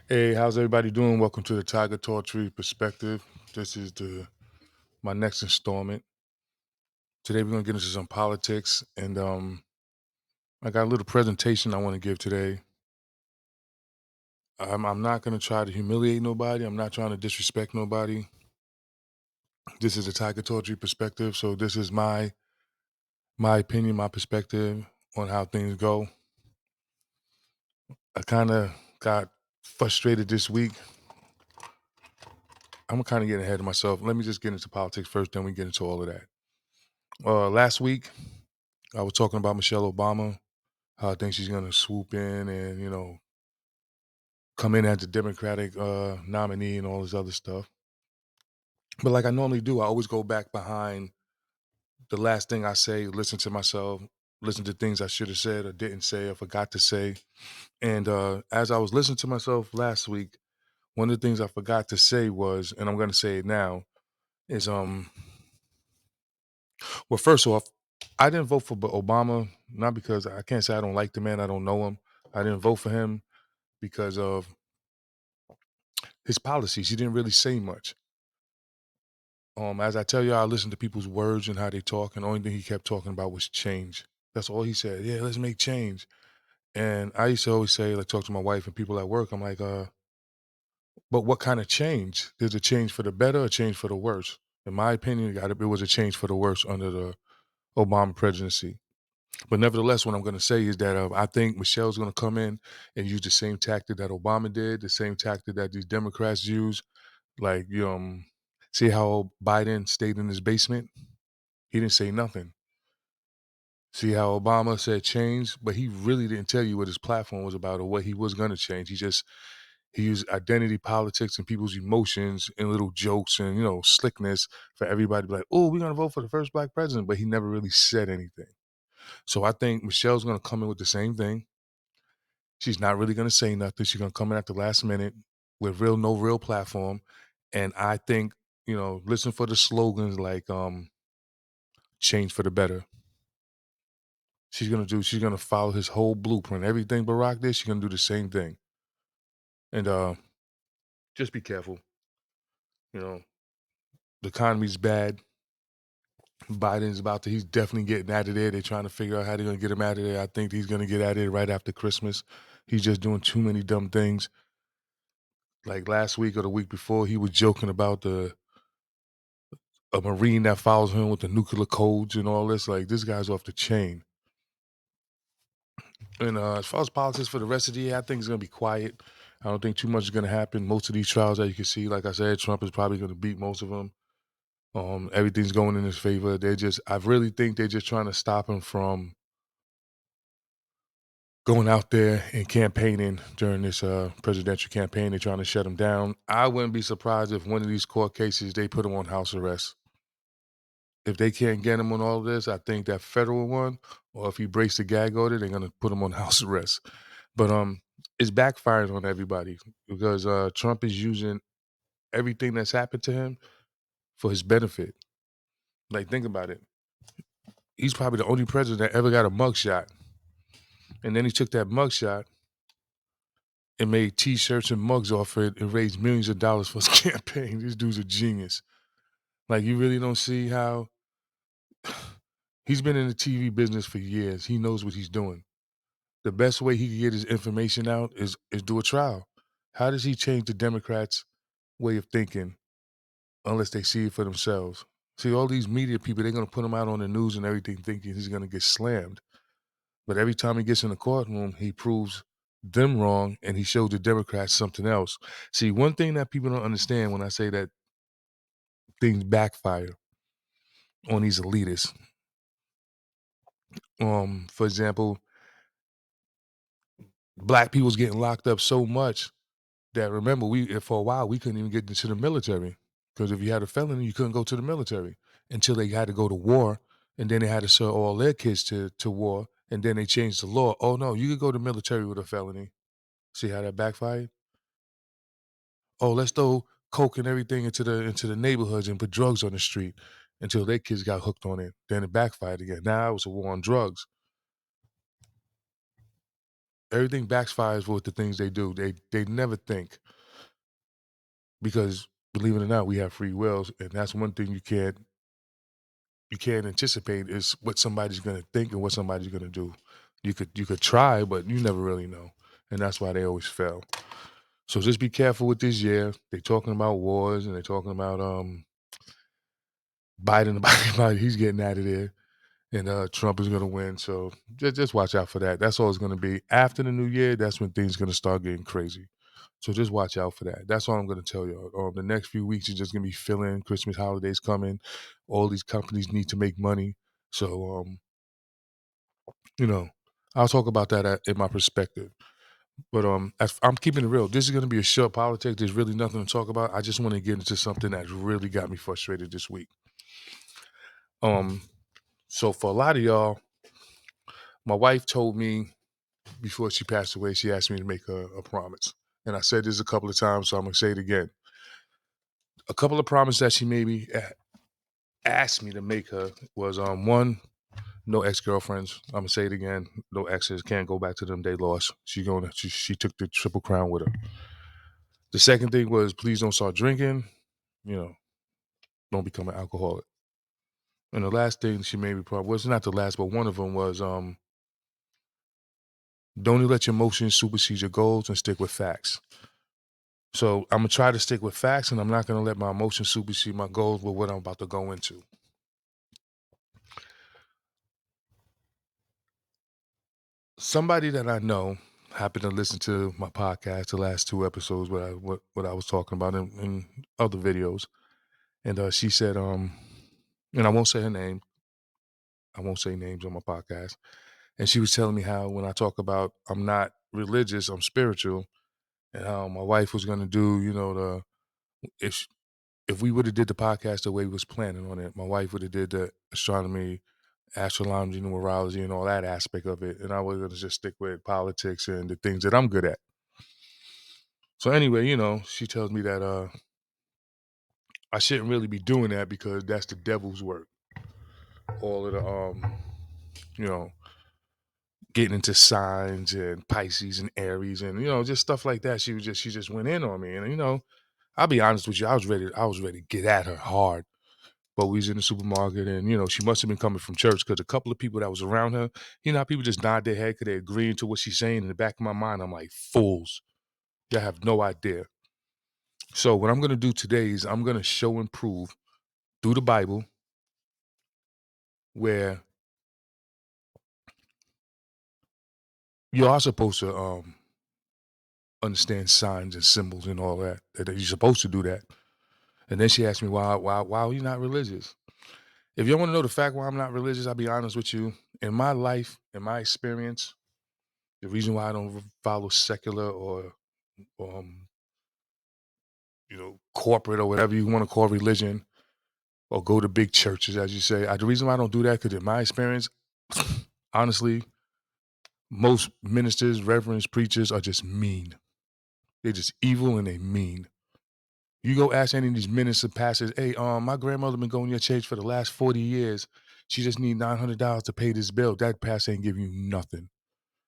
Hey, how's everybody doing? Welcome to the Tiger Tree Perspective. This is my next installment. Today we're gonna get into some politics, and I got a little presentation I want to give today. I'm not gonna try to humiliate nobody. I'm not trying to disrespect nobody. This is a Tiger Tree Perspective, so this is my opinion, my perspective on how things go. I kind of got frustrated this week. I'm kind of getting ahead of myself. Let me just get into politics first, then we get into all of that. Last week I was talking about Michelle Obama, how I think she's gonna swoop in and, come in as the Democratic nominee and all this other stuff. But like I normally do, I always go back behind the last thing I say, listen to myself, listen to things I should have said or didn't say or forgot to say. And as I was listening to myself last week, one of the things I forgot to say was, and I'm gonna say it now, is well, first off, I didn't vote for Obama, not because I can't say I don't like the man, I don't know him. I didn't vote for him because of his policies. He didn't really say much. As I tell you, I listen to people's words and how they talk, and the only thing he kept talking about was change. That's all he said. Yeah, let's make change. And I used to always say, like, talk to my wife and people at work. I'm like, but what kind of change? There's a change for the better, or a change for the worse. In my opinion, it was a change for the worse under the Obama presidency. But nevertheless, what I'm going to say is that I think Michelle's going to come in and use the same tactic that Obama did, the same tactic that these Democrats use. Like, see how Biden stayed in his basement? He didn't say nothing. See how Obama said change, but he really didn't tell you what his platform was about or what he was going to change. He used identity politics and people's emotions and little jokes and slickness for everybody to be like, "Oh, we're going to vote for the first black president," but he never really said anything. So I think Michelle's going to come in with the same thing. She's not really going to say nothing. She's going to come in at the last minute with no real platform, and I think listen for the slogans like change for the better. She's gonna follow his whole blueprint. Everything Barack did, she's gonna do the same thing. And just be careful. You know, the economy's bad. Biden's he's definitely getting out of there. They're trying to figure out how they're gonna get him out of there. I think he's gonna get out of there right after Christmas. He's just doing too many dumb things. Like last week or the week before, he was joking about the a Marine that follows him with the nuclear codes and all this. Like this guy's off the chain. And as far as politics for the rest of the year, I think it's gonna be quiet. I don't think too much is gonna happen. Most of these trials that you can see, like I said, Trump is probably gonna beat most of them. Everything's going in his favor. I really think they're just trying to stop him from going out there and campaigning during this presidential campaign. They're trying to shut him down. I wouldn't be surprised if one of these court cases they put him on house arrest. If they can't get him on all of this, I think that federal one, or if he breaks the gag order, they're gonna put him on house arrest. But it's backfiring on everybody because Trump is using everything that's happened to him for his benefit. Like, think about it. He's probably the only president that ever got a mugshot. And then he took that mugshot and made T-shirts and mugs off it and raised millions of dollars for his campaign. This dude's a genius. Like, you really don't see how he's been in the TV business for years. He knows what he's doing. The best way he can get his information out is do a trial. How does he change the Democrats' way of thinking unless they see it for themselves? See, all these media people, they're going to put him out on the news and everything thinking he's going to get slammed. But every time he gets in the courtroom, he proves them wrong and he shows the Democrats something else. See, one thing that people don't understand when I say that things backfire on these elitists. For example, black people's getting locked up so much that remember for a while we couldn't even get into the military because if you had a felony, you couldn't go to the military until they had to go to war, and then they had to send all their kids to war, and then they changed the law. Oh no, you could go to military with a felony. See how that backfired? Oh, let's throw coke and everything into the neighborhoods and put drugs on the street until their kids got hooked on it. Then it backfired again. Now it was a war on drugs. everything backfires with the things they do. They never think, because believe it or not, we have free wills, and that's one thing you can't anticipate is what somebody's gonna think and what somebody's gonna do. You could try, but you never really know, and that's why they always fail. So just be careful with this year. They're talking about wars and they're talking about Biden. Biden, he's getting out of there, and Trump is gonna win. So just watch out for that. That's all it's gonna be. After the new year, that's when things gonna start getting crazy. So just watch out for that. That's all I'm gonna tell you. The next few weeks is just gonna be filling. Christmas holidays coming. All these companies need to make money. So you know, I'll talk about that in my perspective. But I'm keeping it real. This is gonna be a short politics. There's really nothing to talk about. I just want to get into something that's really got me frustrated this week. Um, so for a lot of y'all, my wife told me before she passed away, she asked me to make a promise. And I said this a couple of times, so I'm gonna say it again. A couple of promises that she made me asked me to make her was one, no ex-girlfriends. I'm gonna say it again. No exes. Can't go back to them. They lost. She took the triple crown with her. The second thing was please don't start drinking. You know, don't become an alcoholic. And the last thing she made me promise was not the last, but one of them was don't let your emotions supersede your goals and stick with facts. So I'm gonna try to stick with facts, and I'm not gonna let my emotions supersede my goals with what I'm about to go into. Somebody that I know happened to listen to my podcast, the last two episodes, what I was talking about in other videos, and she said, and I won't say her name, I won't say names on my podcast, and she was telling me how when I talk about I'm not religious, I'm spiritual, and how my wife was gonna do, the if if we would have did the podcast the way we was planning on it, my wife would have did the astronomy, astrology, numerology, and all that aspect of it, and I was gonna just stick with politics and the things that I'm good at. So anyway, she tells me that I shouldn't really be doing that because that's the devil's work. All of the you know, getting into signs and Pisces and Aries and just stuff like that. She just went in on me, and I'll be honest with you, I was ready to get at her hard. But we was in the supermarket, and she must have been coming from church because a couple of people that was around her, how people just nod their head because they're agreeing to what she's saying. In the back of my mind, I'm like, fools, y'all have no idea. So what I'm gonna do today is I'm gonna show and prove through the Bible where you are supposed to understand signs and symbols and all that. That you're supposed to do that. And then she asked me why are you not religious? If you want to know the fact why I'm not religious, I'll be honest with you. In my life, in my experience, the reason why I don't follow secular or um, corporate or whatever you want to call religion, or go to big churches, as you say. The reason why I don't do that, because in my experience, honestly, most ministers, reverends, preachers are just mean. They're just evil and they mean. You go ask any of these ministers, pastors, hey, my grandmother been going to your church for the last 40 years. She just need $900 to pay this bill. That pastor ain't giving you nothing.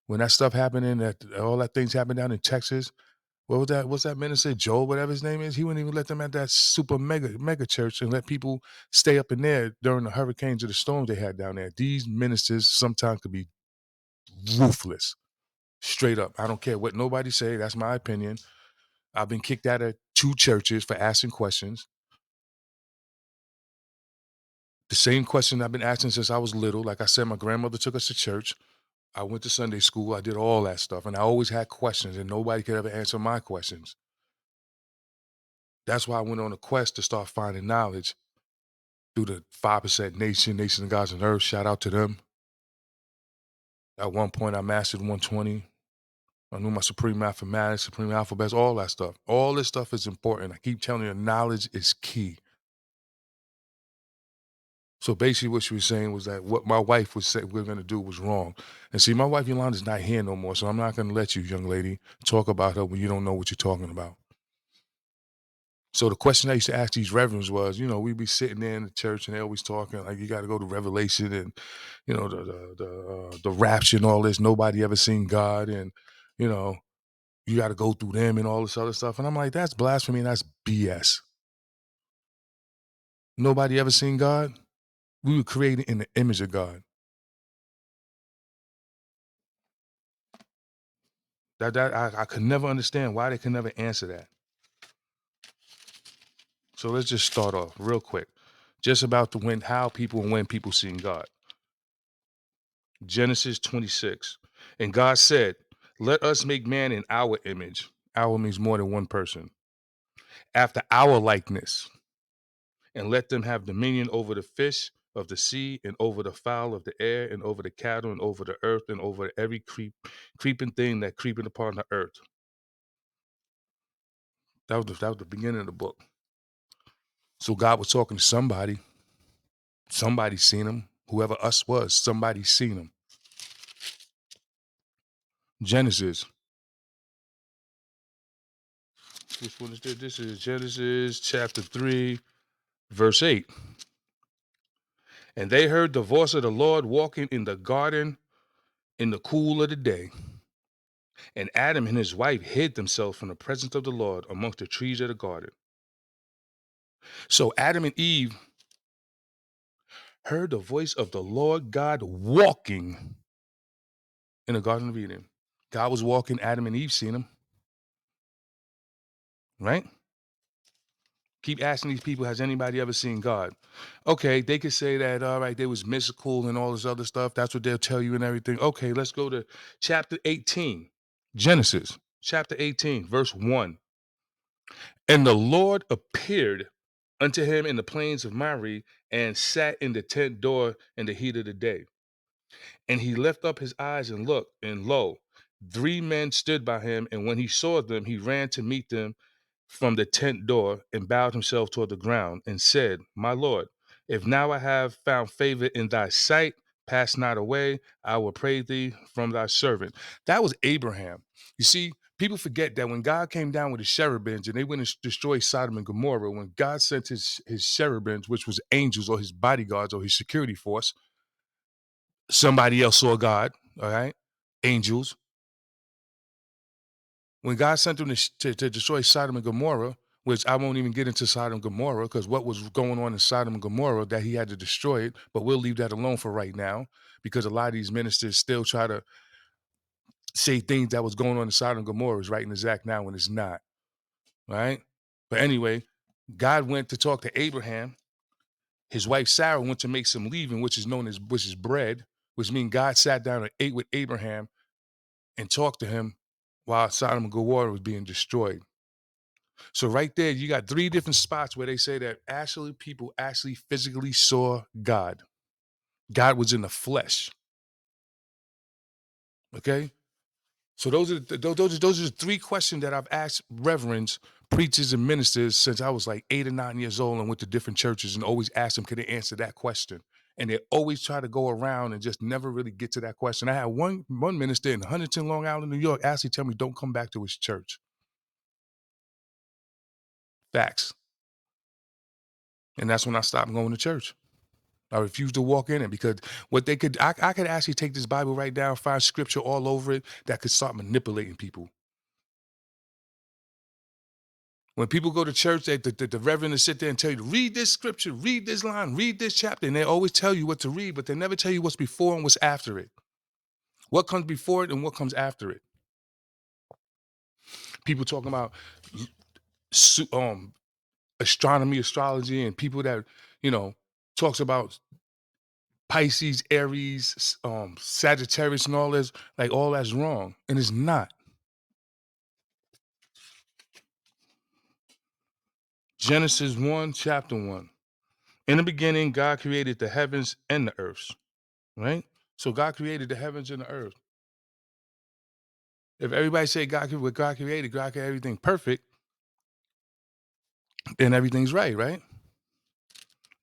When that stuff happening, that all that things happen down in Texas, what was that? What's that minister, Joel, whatever his name is? He wouldn't even let them at that super mega church and let people stay up in there during the hurricanes or the storms they had down there. These ministers sometimes could be ruthless, straight up. I don't care what nobody say. That's my opinion. I've been kicked out of two churches for asking questions. The same question I've been asking since I was little. Like I said, my grandmother took us to church. I went to Sunday school. I did all that stuff. And I always had questions, and nobody could ever answer my questions. That's why I went on a quest to start finding knowledge through the 5% Nation of Gods and Earth. Shout out to them. At one point, I mastered 120. I knew my supreme mathematics, supreme alphabets, all that stuff. All this stuff is important. I keep telling you, knowledge is key. So basically what she was saying was that what my wife was saying we're going to do was wrong. And see, my wife Yolanda's not here no more, so I'm not going to let you, young lady, talk about her when you don't know what you're talking about. So the question I used to ask these reverends was, we'd be sitting there in the church and they always talking like you got to go to Revelation and the rapture and all this. Nobody ever seen God, and you know, you got to go through them and all this other stuff. And I'm like, that's blasphemy and that's BS. Nobody ever seen God? We were created in the image of God. I could never understand why they could never answer that. So let's just start off real quick. Just about the how people and when people seen God. Genesis 26. And God said, let us make man in our image. Our means more than one person. After our likeness. And let them have dominion over the fish of the sea and over the fowl of the air and over the cattle and over the earth and over every creeping thing that creeping upon the earth. That was the beginning of the book. So God was talking to somebody. Somebody seen him. Whoever us was, somebody seen him. Genesis. Which one is this? This is Genesis chapter 3, verse 8. And they heard the voice of the Lord walking in the garden in the cool of the day. And Adam and his wife hid themselves from the presence of the Lord amongst the trees of the garden. So Adam and Eve heard the voice of the Lord God walking in the Garden of Eden. God was walking, Adam and Eve seen him. Right? Keep asking these people, has anybody ever seen God? Okay, they could say that, all right, they was mystical and all this other stuff. That's what they'll tell you and everything. Okay, let's go to chapter 18. Genesis, chapter 18, verse 1. And the Lord appeared unto him in the plains of Mamre and sat in the tent door in the heat of the day. And he lifted up his eyes and looked, and lo, 3 men stood by him. And when he saw them, he ran to meet them from the tent door and bowed himself toward the ground and said, my Lord, if now I have found favor in thy sight, pass not away. I will pray thee from thy servant. That was Abraham. You see, people forget that when God came down with his cherubims and they went and destroyed Sodom and Gomorrah, when God sent his cherubims, which was angels or his bodyguards or his security force, somebody else saw God, all right? Angels. When God sent them to destroy Sodom and Gomorrah, which I won't even get into Sodom and Gomorrah because what was going on in Sodom and Gomorrah that he had to destroy it, but we'll leave that alone for right now because a lot of these ministers still try to say things that was going on in Sodom and Gomorrah is right in exact now when it's not, right? But anyway, God went to talk to Abraham. His wife Sarah went to make some leaven, which is known as which is bread, which means God sat down and ate with Abraham and talked to him while Sodom and Gomorrah was being destroyed. So right there, you got 3 different spots where they say that actually people actually physically saw God. God was in the flesh. Okay, so those are the 3 questions that I've asked reverends, preachers, and ministers since I was like 8 or 9 years old and went to different churches and always asked them, could they answer that question? And they always try to go around and just never really get to that question. I had one minister in Huntington, Long Island, New York, actually tell me don't come back to his church. Facts. And that's when I stopped going to church. I refuse to walk in it because what they could, I could actually take this Bible right down, find scripture all over it that could start manipulating people. When people go to church, the reverend will sit there and tell you to read this scripture, read this line, read this chapter, and they always tell you what to read, but they never tell you what's before and what's after it. What comes before it and what comes after it. People talking about astronomy, astrology, and people that, talks about Pisces, Aries, Sagittarius, and all this, like all that's wrong. And it's not. Genesis 1, chapter 1. In the beginning, God created the heavens and the earth. Right? So God created the heavens and the earth. If everybody say what God created everything perfect, then everything's right?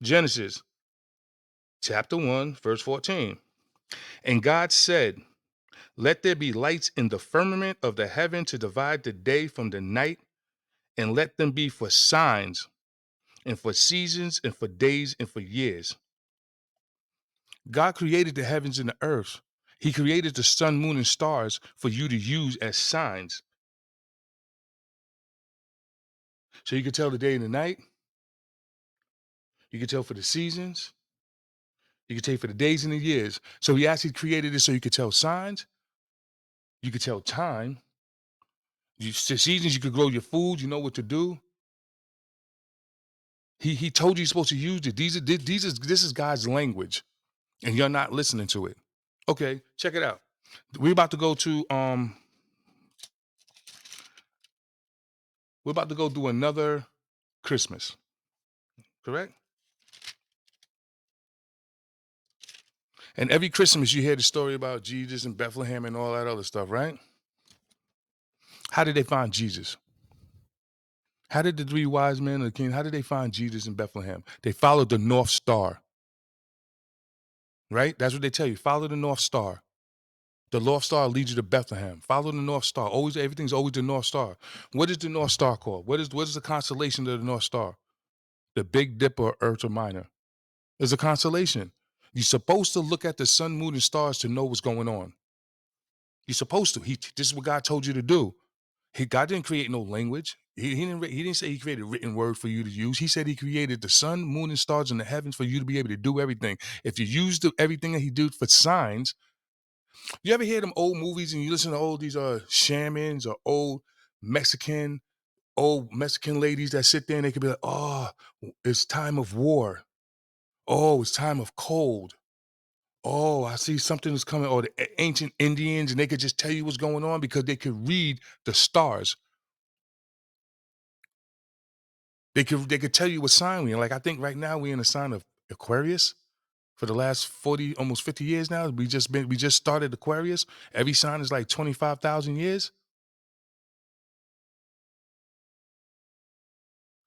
Genesis chapter 1, verse 14. And God said, let there be lights in the firmament of the heaven to divide the day from the night, and let them be for signs and for seasons and for days and for years. God created the heavens and the earth. He created the sun, moon, and stars for you to use as signs. So you can tell the day and the night, you can tell for the seasons, you can tell for the days and the years. So he actually created it so you could tell signs, you could tell time, the seasons, you could grow your food, you know what to do. He told you you're supposed to use it. This is God's language, and you're not listening to it. Okay, check it out. We're about to go do another Christmas, correct? And every Christmas you hear the story about Jesus and Bethlehem and all that other stuff, right? How did they find Jesus? How did the three wise men of the king, how did they find Jesus in Bethlehem? They followed the North Star, right? That's what they tell you. Follow the North Star. The North Star leads you to Bethlehem. Follow the North Star. Always, everything's always the North Star. What is the North Star called? What is the constellation of the North Star? The Big Dipper or Ursa Minor. It's a constellation. You're supposed to look at the sun, moon, and stars to know what's going on. You're supposed to. This is what God told you to do. God didn't create no language. He didn't say he created written word for you to use. He said he created the sun, moon, and stars in the heavens for you to be able to do everything. If you use everything that he did for signs, you ever hear them old movies and you listen to all these shamans or old Mexican ladies that sit there and they could be like, oh, it's time of war. Oh, it's time of cold. Oh, I see something is coming. Or the ancient Indians, and they could just tell you what's going on because they could read the stars. They could tell you what sign we're in. Like I think right now we're in a sign of Aquarius for the last 40, almost 50 years now. We just started Aquarius. Every sign is like 25,000 years.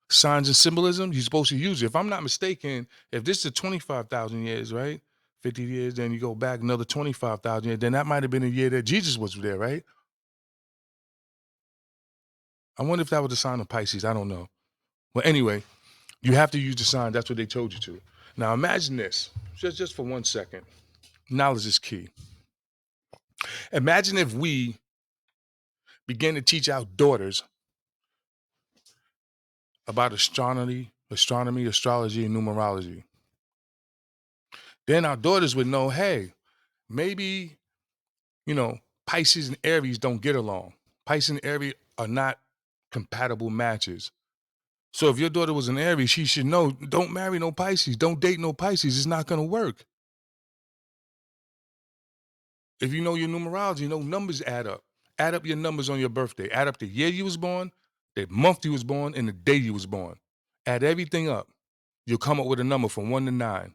Signs and symbolism, you're supposed to use it. If I'm not mistaken, if this is 25,000 years, right? 50 years, then you go back another 25,000 years, then that might have been a year that Jesus was there, right? I wonder if that was the sign of Pisces. I don't know. Well, anyway, you have to use the sign. That's what they told you to. Now imagine this, just for 1 second. Knowledge is key. Imagine if we begin to teach our daughters about astronomy, astrology, and numerology. Then our daughters would know, hey, maybe, you know, Pisces and Aries don't get along. Pisces and Aries are not compatible matches. So if your daughter was an Aries, she should know, don't marry no Pisces, don't date no Pisces. It's not going to work. If you know your numerology, you know numbers add up. Add up your numbers on your birthday. Add up the year you was born, the month you was born, and the day you was born. Add everything up. You'll come up with a number from 1 to 9.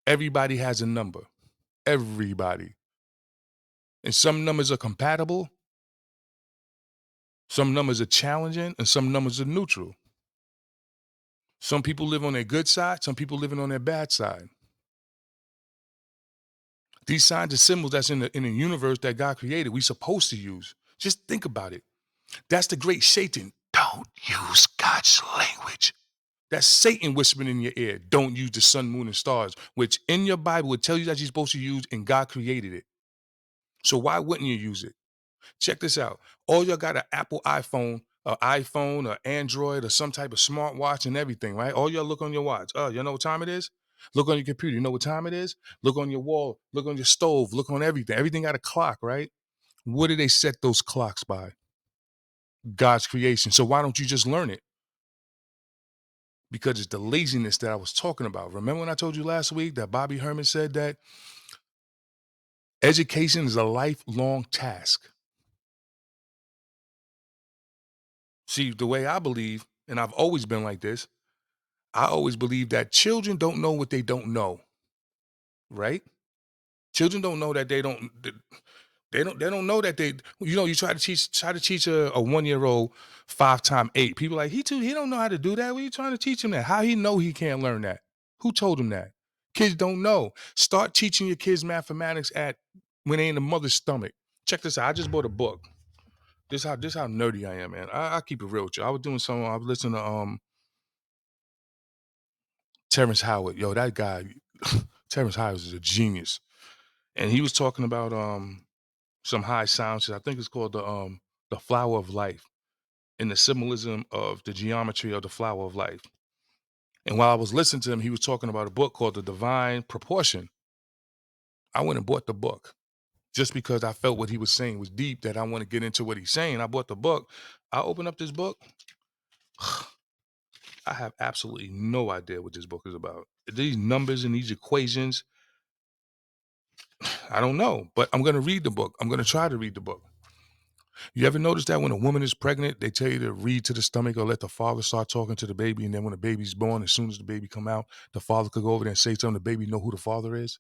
Everybody has a number. Everybody. And some numbers are compatible, some numbers are challenging, and some numbers are neutral. Some people live on their good side, some people living on their bad side. These signs and symbols that's in the universe that God created, we supposed to use. Just think about it. That's the great Satan. Don't use God's language. That's Satan whispering in your ear. Don't use the sun, moon, and stars, which in your Bible would tell you that you're supposed to use, and God created it. So why wouldn't you use it? Check this out. All y'all got an Apple iPhone, or Android, or some type of smartwatch and everything, right? All y'all look on your watch. Oh, you know what time it is? Look on your computer. You know what time it is? Look on your wall. Look on your stove. Look on everything. Everything got a clock, right? What do they set those clocks by? God's creation. So why don't you just learn it? Because it's the laziness that I was talking about. Remember when I told you last week that Bobby Herman said that education is a lifelong task? See, the way I believe, and I've always been like this, I always believe that children don't know what they don't know, right? Children don't know that they don't know that you try to teach a 1-year-old 5 times 8. People like he don't know how to do that. What are you trying to teach him that? How he know he can't learn that? Who told him that? Kids don't know. Start teaching your kids mathematics at when they in the mother's stomach. Check this out. I just bought a book. This how nerdy I am, man. I keep it real with you. I was listening to Terrence Howard. Yo, that guy, Terrence Howard is a genius. and he was talking about some high sciences. I think it's called the flower of life and the symbolism of the geometry of the flower of life. And while I was listening to him, he was talking about a book called The Divine Proportion. I went and bought the book just because I felt what he was saying was deep, that I want to get into what he's saying. I bought the book. I opened up this book. I have absolutely no idea what this book is about. These numbers and these equations, I don't know, but I'm going to read the book. I'm going to try to read the book. You ever notice that when a woman is pregnant, they tell you to read to the stomach or let the father start talking to the baby, and then when the baby's born, as soon as the baby come out, the father could go over there and say something, the baby know who the father is?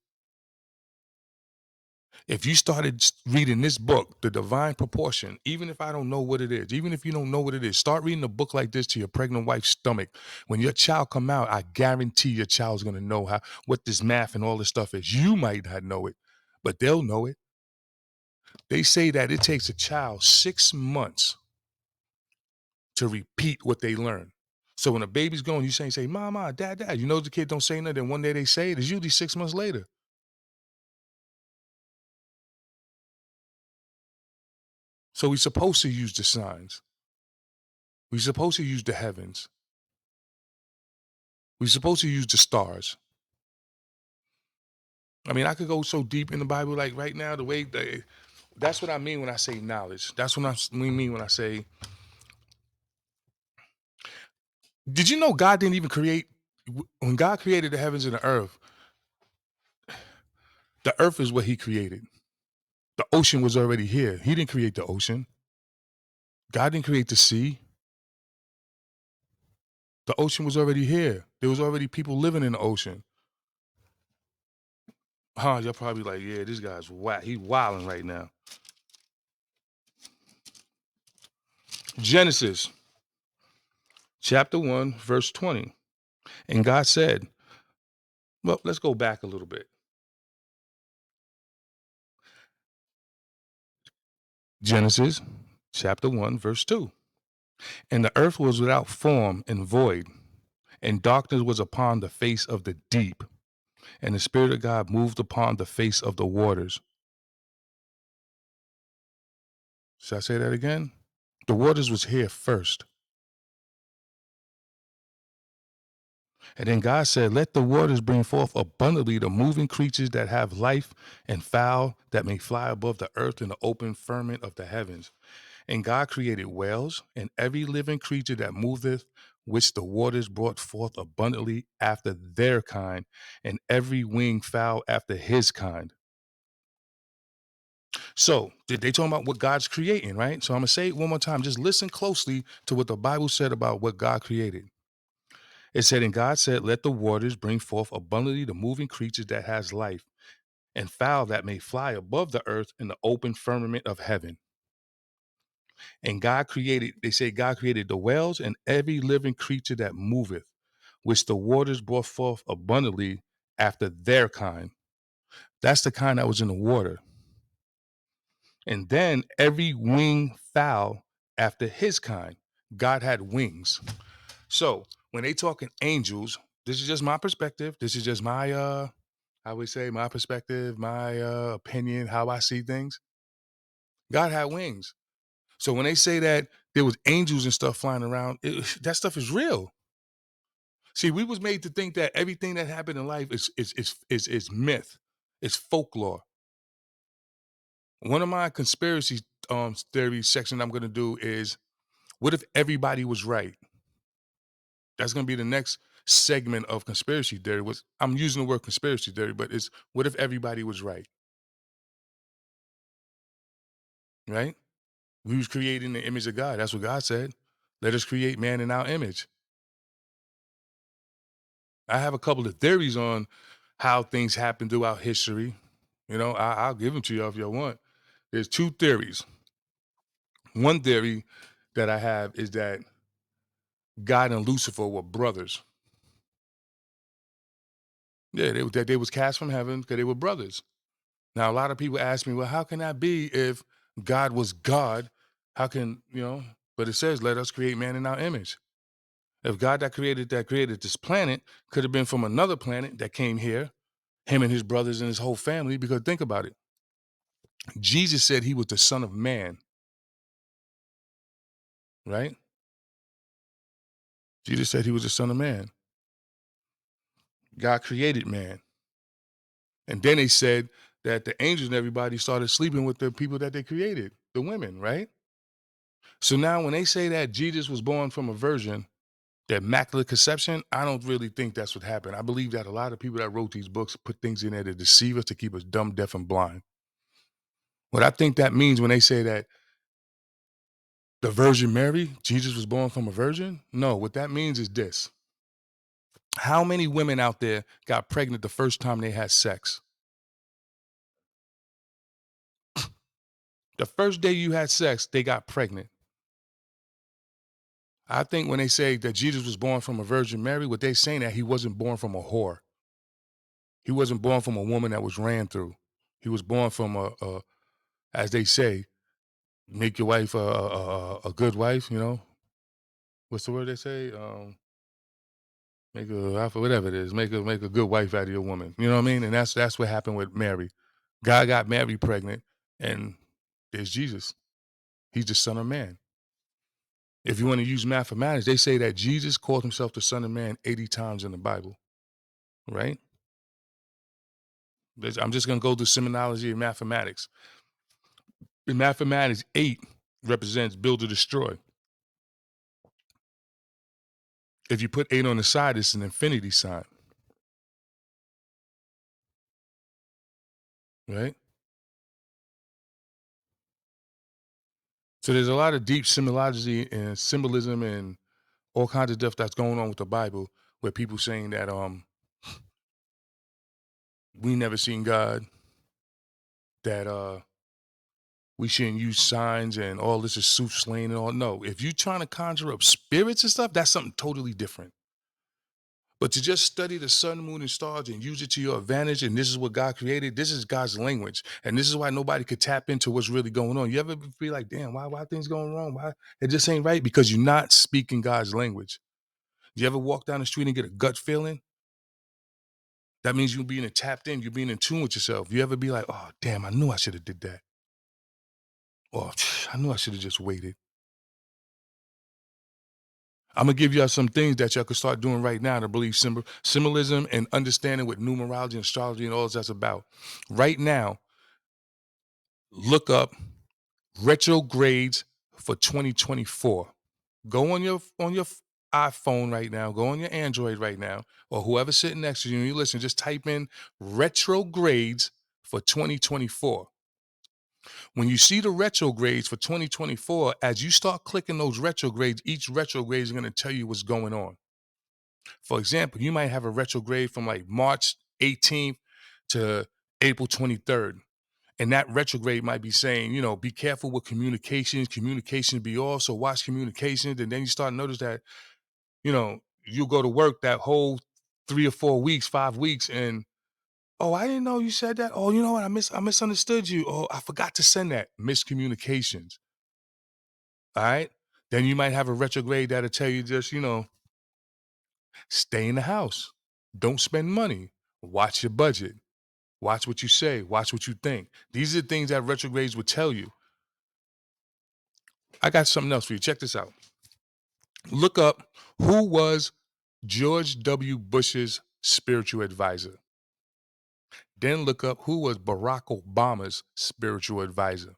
If you started reading this book, The Divine Proportion, even if I don't know what it is, even if you don't know what it is, start reading a book like this to your pregnant wife's stomach. When your child come out, I guarantee your child's gonna know what this math and all this stuff is. You might not know it, but they'll know it. They say that it takes a child 6 months to repeat what they learn. So when a baby's going, you say, Mama, Dad, Dad. You know the kid don't say nothing. Then one day they say it. It's usually 6 months later. So we're supposed to use the signs. We're supposed to use the heavens. We're supposed to use the stars. I mean, I could go so deep in the Bible, like right now, the way that's what I mean when I say knowledge. That's what I mean when I say, did you know God didn't even create, when God created the heavens and the earth is what he created. The ocean was already here. He didn't create the ocean. God didn't create the sea. The ocean was already here. There was already people living in the ocean. Huh? You're probably like, yeah, this guy's wild. He's wilding right now. Genesis chapter 1, verse 20. And God said, well, let's go back a little bit. Genesis chapter 1, verse 2. And the earth was without form and void, and darkness was upon the face of the deep, and the Spirit of God moved upon the face of the waters. Should I say that again? The waters was here first. And then God said, let the waters bring forth abundantly the moving creatures that have life, and fowl that may fly above the earth in the open firmament of the heavens. And God created whales and every living creature that moveth, which the waters brought forth abundantly after their kind, and every winged fowl after his kind. So they talking about what God's creating, right? So I'm gonna say it one more time. Just listen closely to what the Bible said about what God created. It said, and God said, let the waters bring forth abundantly the moving creatures that has life, and fowl that may fly above the earth in the open firmament of heaven. And God created, they say God created the whales and every living creature that moveth, which the waters brought forth abundantly after their kind. That's the kind that was in the water. And then every winged fowl after his kind. God had wings. So when they talking angels, this is just my perspective. This is just my I would say my perspective, my opinion, how I see things. God had wings. So when they say that there was angels and stuff flying around, that stuff is real. See, we was made to think that everything that happened in life is myth, it's folklore. One of my conspiracy theory section I'm going to do is, what if everybody was right? That's going to be the next segment of conspiracy theory. Was I'm using the word conspiracy theory, but it's what if everybody was right? Right? We was created in the image of God. That's what God said. Let us create man in our image. I have a couple of theories on how things happen throughout history. You know, I'll give them to you if you want. There's two theories. One theory that I have is that God and Lucifer were brothers. Yeah, that they was cast from heaven because they were brothers. Now, a lot of people ask me, well, how can that be if God was God? How can, but it says, let us create man in our image. If God that created this planet could have been from another planet that came here, him and his brothers and his whole family, because think about it. Jesus said he was the son of man, right? Jesus said he was the son of man. God created man. And then they said that the angels and everybody started sleeping with the people that they created, the women, right? So now when they say that Jesus was born from a virgin, the immaculate conception, I don't really think that's what happened. I believe that a lot of people that wrote these books put things in there to deceive us, to keep us dumb, deaf, and blind. What I think that means when they say that the Virgin Mary, Jesus was born from a virgin, no, what that means is this. How many women out there got pregnant the first time they had sex? The first day you had sex, they got pregnant. I think when they say that Jesus was born from a Virgin Mary, what they're saying that he wasn't born from a whore. He wasn't born from a woman that was ran through. He was born from as they say, make your wife a good wife. You know, what's the word they say? Make a whatever it is. Make a good wife out of your woman. You know what I mean? And that's what happened with Mary. God got Mary pregnant, and there's Jesus. He's the Son of Man. If you want to use mathematics, they say that Jesus called himself the Son of Man 80 times in the Bible, right? I'm just going to go through seminology and mathematics. In mathematics, 8 represents build or destroy. If you put 8 on the side, it's an infinity sign, right? So there's a lot of deep symbolology and symbolism and all kinds of stuff that's going on with the Bible, where people saying that we never seen God, that we shouldn't use signs and all this is soothsaying and all. No, if you're trying to conjure up spirits and stuff, that's something totally different. But to just study the sun, moon, and stars and use it to your advantage, and this is what God created, this is God's language. And this is why nobody could tap into what's really going on. You ever feel like, damn, why things going wrong? Why it just ain't right? Because you're not speaking God's language. You ever walk down the street and get a gut feeling? That means you're being tapped in, you're being in tune with yourself. You ever be like, oh damn, I knew I should have did that. Or I knew I should have just waited. I'm gonna give y'all some things that y'all can start doing right now to believe symbolism and understanding what numerology and astrology and all that's about. Right now, look up retrogrades for 2024. Go on your iPhone right now, go on your Android right now, or whoever's sitting next to you and you listen, just type in retrogrades for 2024. When you see the retrogrades for 2024, as you start clicking those retrogrades, each retrograde is going to tell you what's going on. For example, you might have a retrograde from like March 18th to April 23rd. And that retrograde might be saying, be careful with communications be off. So watch communications. And then you start to notice that, you go to work that whole 3 or 4 weeks, 5 weeks, and oh, I didn't know you said that. Oh, you know what? I misunderstood you. Oh, I forgot to send that. Miscommunications. All right. Then you might have a retrograde that'll tell you just, stay in the house. Don't spend money. Watch your budget. Watch what you say. Watch what you think. These are the things that retrogrades would tell you. I got something else for you. Check this out. Look up who was George W. Bush's spiritual advisor. Then look up who was Barack Obama's spiritual advisor.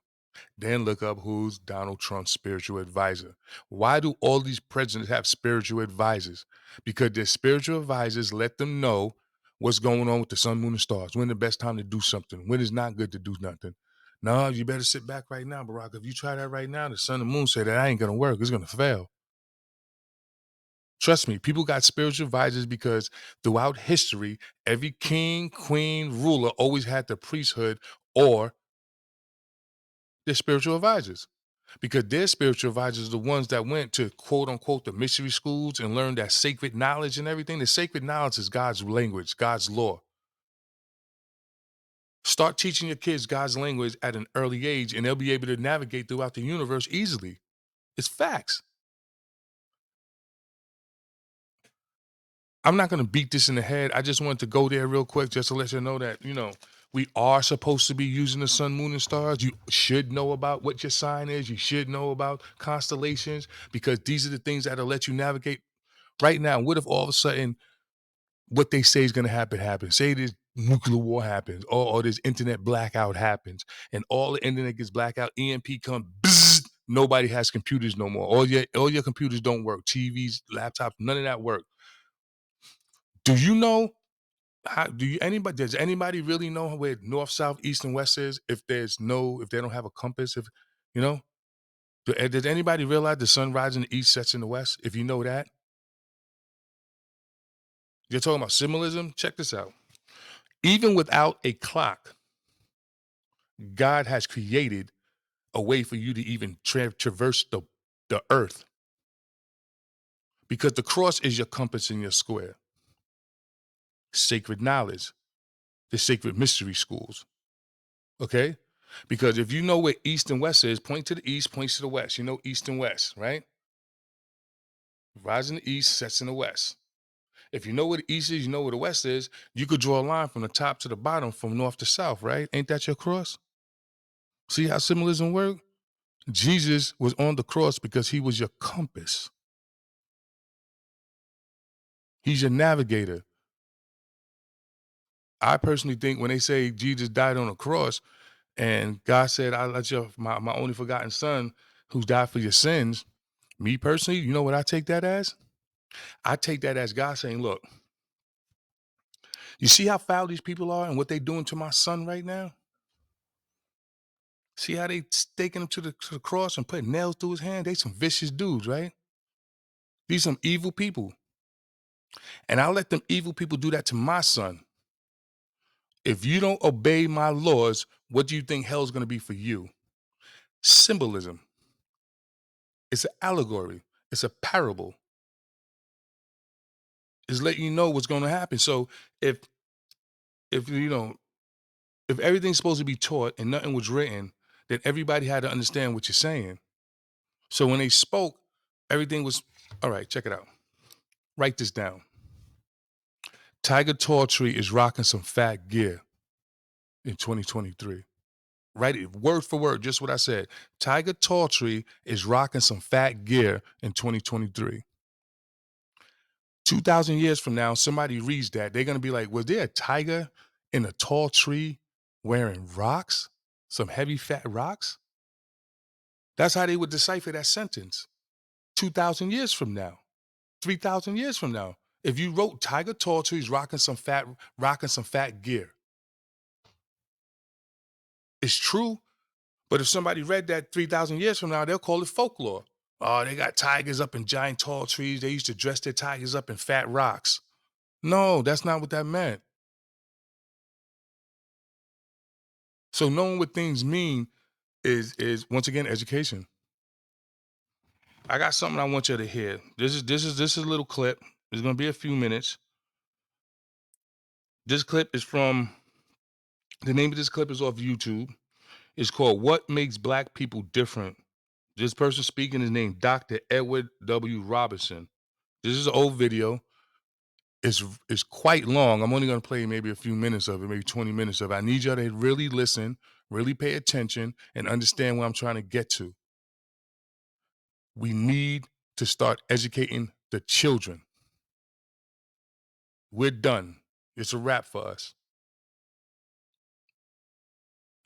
Then look up who's Donald Trump's spiritual advisor. Why do all these presidents have spiritual advisors? Because their spiritual advisors let them know what's going on with the sun, moon, and stars. When the best time to do something? When it's not good to do nothing? No, you better sit back right now, Barack. If you try that right now, the sun and moon say that ain't gonna work. It's gonna fail. Trust me, people got spiritual advisors because throughout history, every king, queen, ruler always had the priesthood or their spiritual advisors. Because their spiritual advisors are the ones that went to quote unquote the mystery schools and learned that sacred knowledge and everything. The sacred knowledge is God's language, God's law. Start teaching your kids God's language at an early age, and they'll be able to navigate throughout the universe easily. It's facts. I'm not gonna beat this in the head. I just wanted to go there real quick just to let you know that, we are supposed to be using the sun, moon, and stars. You should know about what your sign is. You should know about constellations because these are the things that'll let you navigate. Right now, what if all of a sudden what they say is gonna happen happens? Say this nuclear war happens, or this internet blackout happens, and all the internet gets blackout, EMP comes, bzzz, nobody has computers no more. All your computers don't work, TVs, laptops, none of that work. Do you know does anybody really know where north, south, east, and west is if if they don't have a compass? If you know, does anybody realize the sun rises in the east, sets in the west? If you know that, you're talking about symbolism. Check this out. Even without a clock, God has created a way for you to even traverse the earth because the cross is your compass and your square. Sacred knowledge, the sacred mystery schools. Okay? Because if you know where east and west is, point to the east, points to the west. You know east and west, right? Rise in the east, sets in the west. If you know where the east is, you know where the west is, you could draw a line from the top to the bottom, from north to south, right? Ain't that your cross? See how symbolism works? Jesus was on the cross because he was your compass. He's your navigator. I personally think when they say Jesus died on the cross and God said, I let my only forgotten son who's died for your sins, me personally, you know what I take that as? I take that as God saying, look, you see how foul these people are and what they doing to my son right now? See how they staking him to the cross and putting nails through his hand? They some vicious dudes, right? These some evil people. And I let them evil people do that to my son. If you don't obey my laws, what do you think hell's gonna be for you? Symbolism. It's an allegory. It's a parable. It's letting you know what's gonna happen. So if if you know if everything's supposed to be taught and nothing was written, then everybody had to understand what you're saying. So when they spoke, everything was all right. Check it out. Write this down. Tiger Talltree is rocking some fat gear in 2023. Write it word for word, just what I said. Tiger Talltree is rocking some fat gear in 2023. 2,000 years from now, somebody reads that, they're gonna be like, was there a tiger in a tall tree wearing rocks? Some heavy fat rocks? That's how they would decipher that sentence 2,000 years from now, 3,000 years from now. If you wrote Tiger Tall Trees rocking some fat gear, it's true. But if somebody read that 3,000 years from now, they'll call it folklore. Oh, they got tigers up in giant tall trees. They used to dress their tigers up in fat rocks. No, that's not what that meant. So knowing what things mean is once again education. I got something I want you to hear. This is a little clip. It's gonna be a few minutes. This clip is from the name of this clip is off YouTube. It's called What Makes Black People Different. This person speaking is named Dr. Edward W. Robinson. This is an old video. It's quite long. I'm only gonna play maybe a few minutes of it, maybe 20 minutes of it. I need y'all to really listen, really pay attention, and understand what I'm trying to get to. We need to start educating the children. We're done. It's a wrap for us.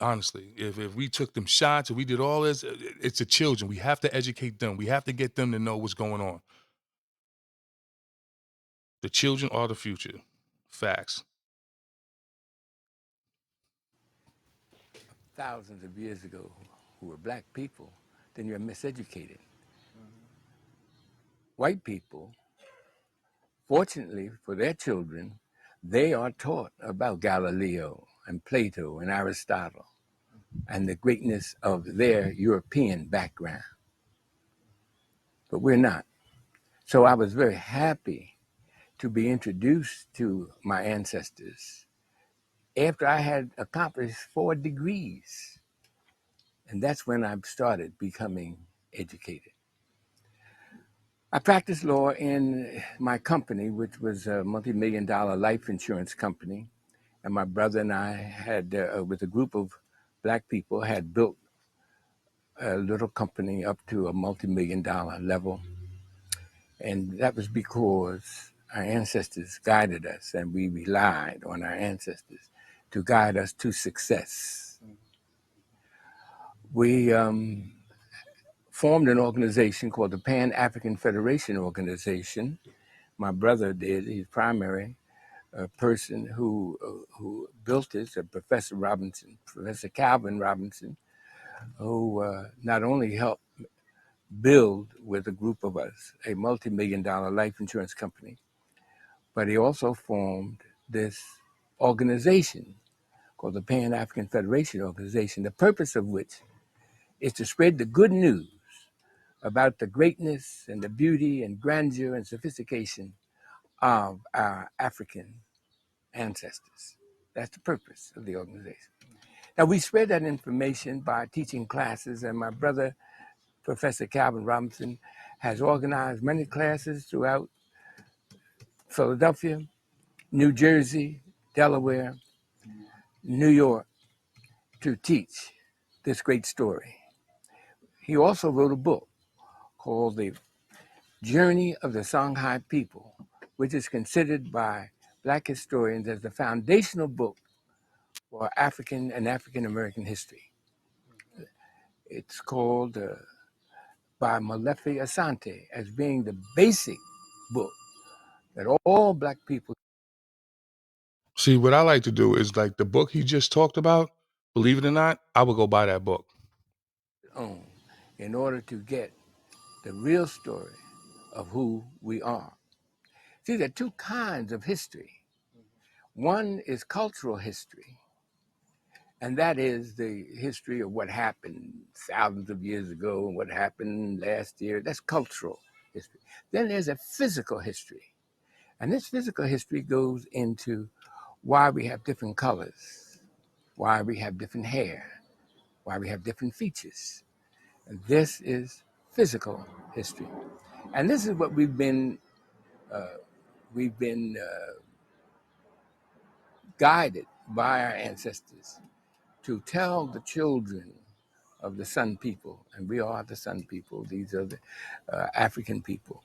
Honestly, if we took them shots, if we did all this, it's the children. We have to educate them. We have to get them to know what's going on. The children are the future. Facts. Thousands of years ago who were black people, then you're miseducated. White people, fortunately for their children, they are taught about Galileo and Plato and Aristotle and the greatness of their European background. But we're not. So I was very happy to be introduced to my ancestors after I had accomplished 4 degrees. And that's when I started becoming educated. I practiced law in my company, which was a multi-million-dollar life insurance company. And my brother and I had, with a group of black people, had built a little company up to a multi-million-dollar level. And that was because our ancestors guided us, and we relied on our ancestors to guide us to success. We formed an organization called the Pan-African Federation Organization. My brother did. He's primary person who built this, Professor Robinson, Professor Calvin Robinson, who not only helped build with a group of us a multi-million-dollar life insurance company, but he also formed this organization called the Pan-African Federation Organization, the purpose of which is to spread the good news about the greatness and the beauty and grandeur and sophistication of our African ancestors. That's the purpose of the organization. Now, we spread that information by teaching classes, and my brother, Professor Calvin Robinson, has organized many classes throughout Philadelphia, New Jersey, Delaware, New York, to teach this great story. He also wrote a book called The Journey of the Songhai People, which is considered by Black historians as the foundational book for African and African American history. It's called by Molefi Asante as being the basic book that all Black people See, what I like to do is like the book he just talked about, believe it or not, I would go buy that book. own in order to get the real story of who we are. See, there are two kinds of history. One is cultural history, and that is the history of what happened thousands of years ago and what happened last year. That's cultural history. Then there's a physical history, and this physical history goes into why we have different colors, why we have different hair, why we have different features. And this is physical history. And this is what we've been guided by our ancestors to tell the children of the Sun people, and we are the Sun people, these are the African people,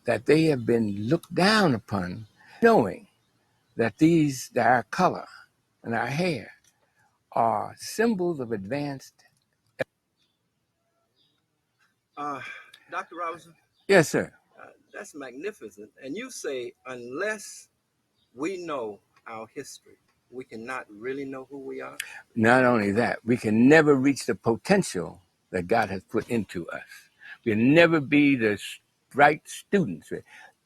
that they have been looked down upon, knowing that that our color and our hair are symbols of advanced. Dr. Robinson, Yes, sir. that's magnificent. And you say, unless we know our history, we cannot really know who we are. Not only that, we can never reach the potential that God has put into us. We'll never be the bright students.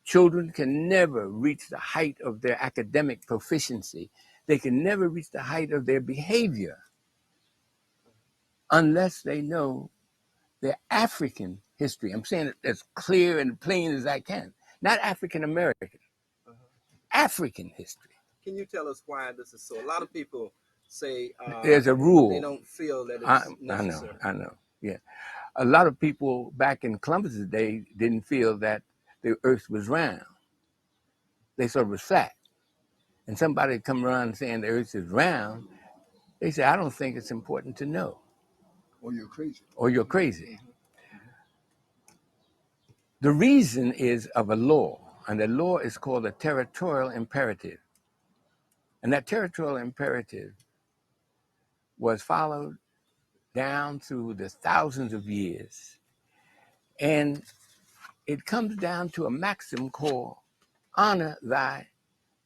Children can never reach the height of their academic proficiency. They can never reach the height of their behavior unless they know their African history. I'm saying it as clear and plain as I can. Not African American, African history. Can you tell us why this is so? A lot of people say There's a they rule. don't feel that I, it's I know, necessary. I know. Yeah. A lot of people back in Columbus's day didn't feel that the earth was round. They thought it was flat. And somebody come around saying the earth is round, they say, I don't think it's important to know. Or you're crazy. Or you're crazy. The reason is of a law, and the law is called a territorial imperative. And that territorial imperative was followed down through the thousands of years. And it comes down to a maxim called honor thy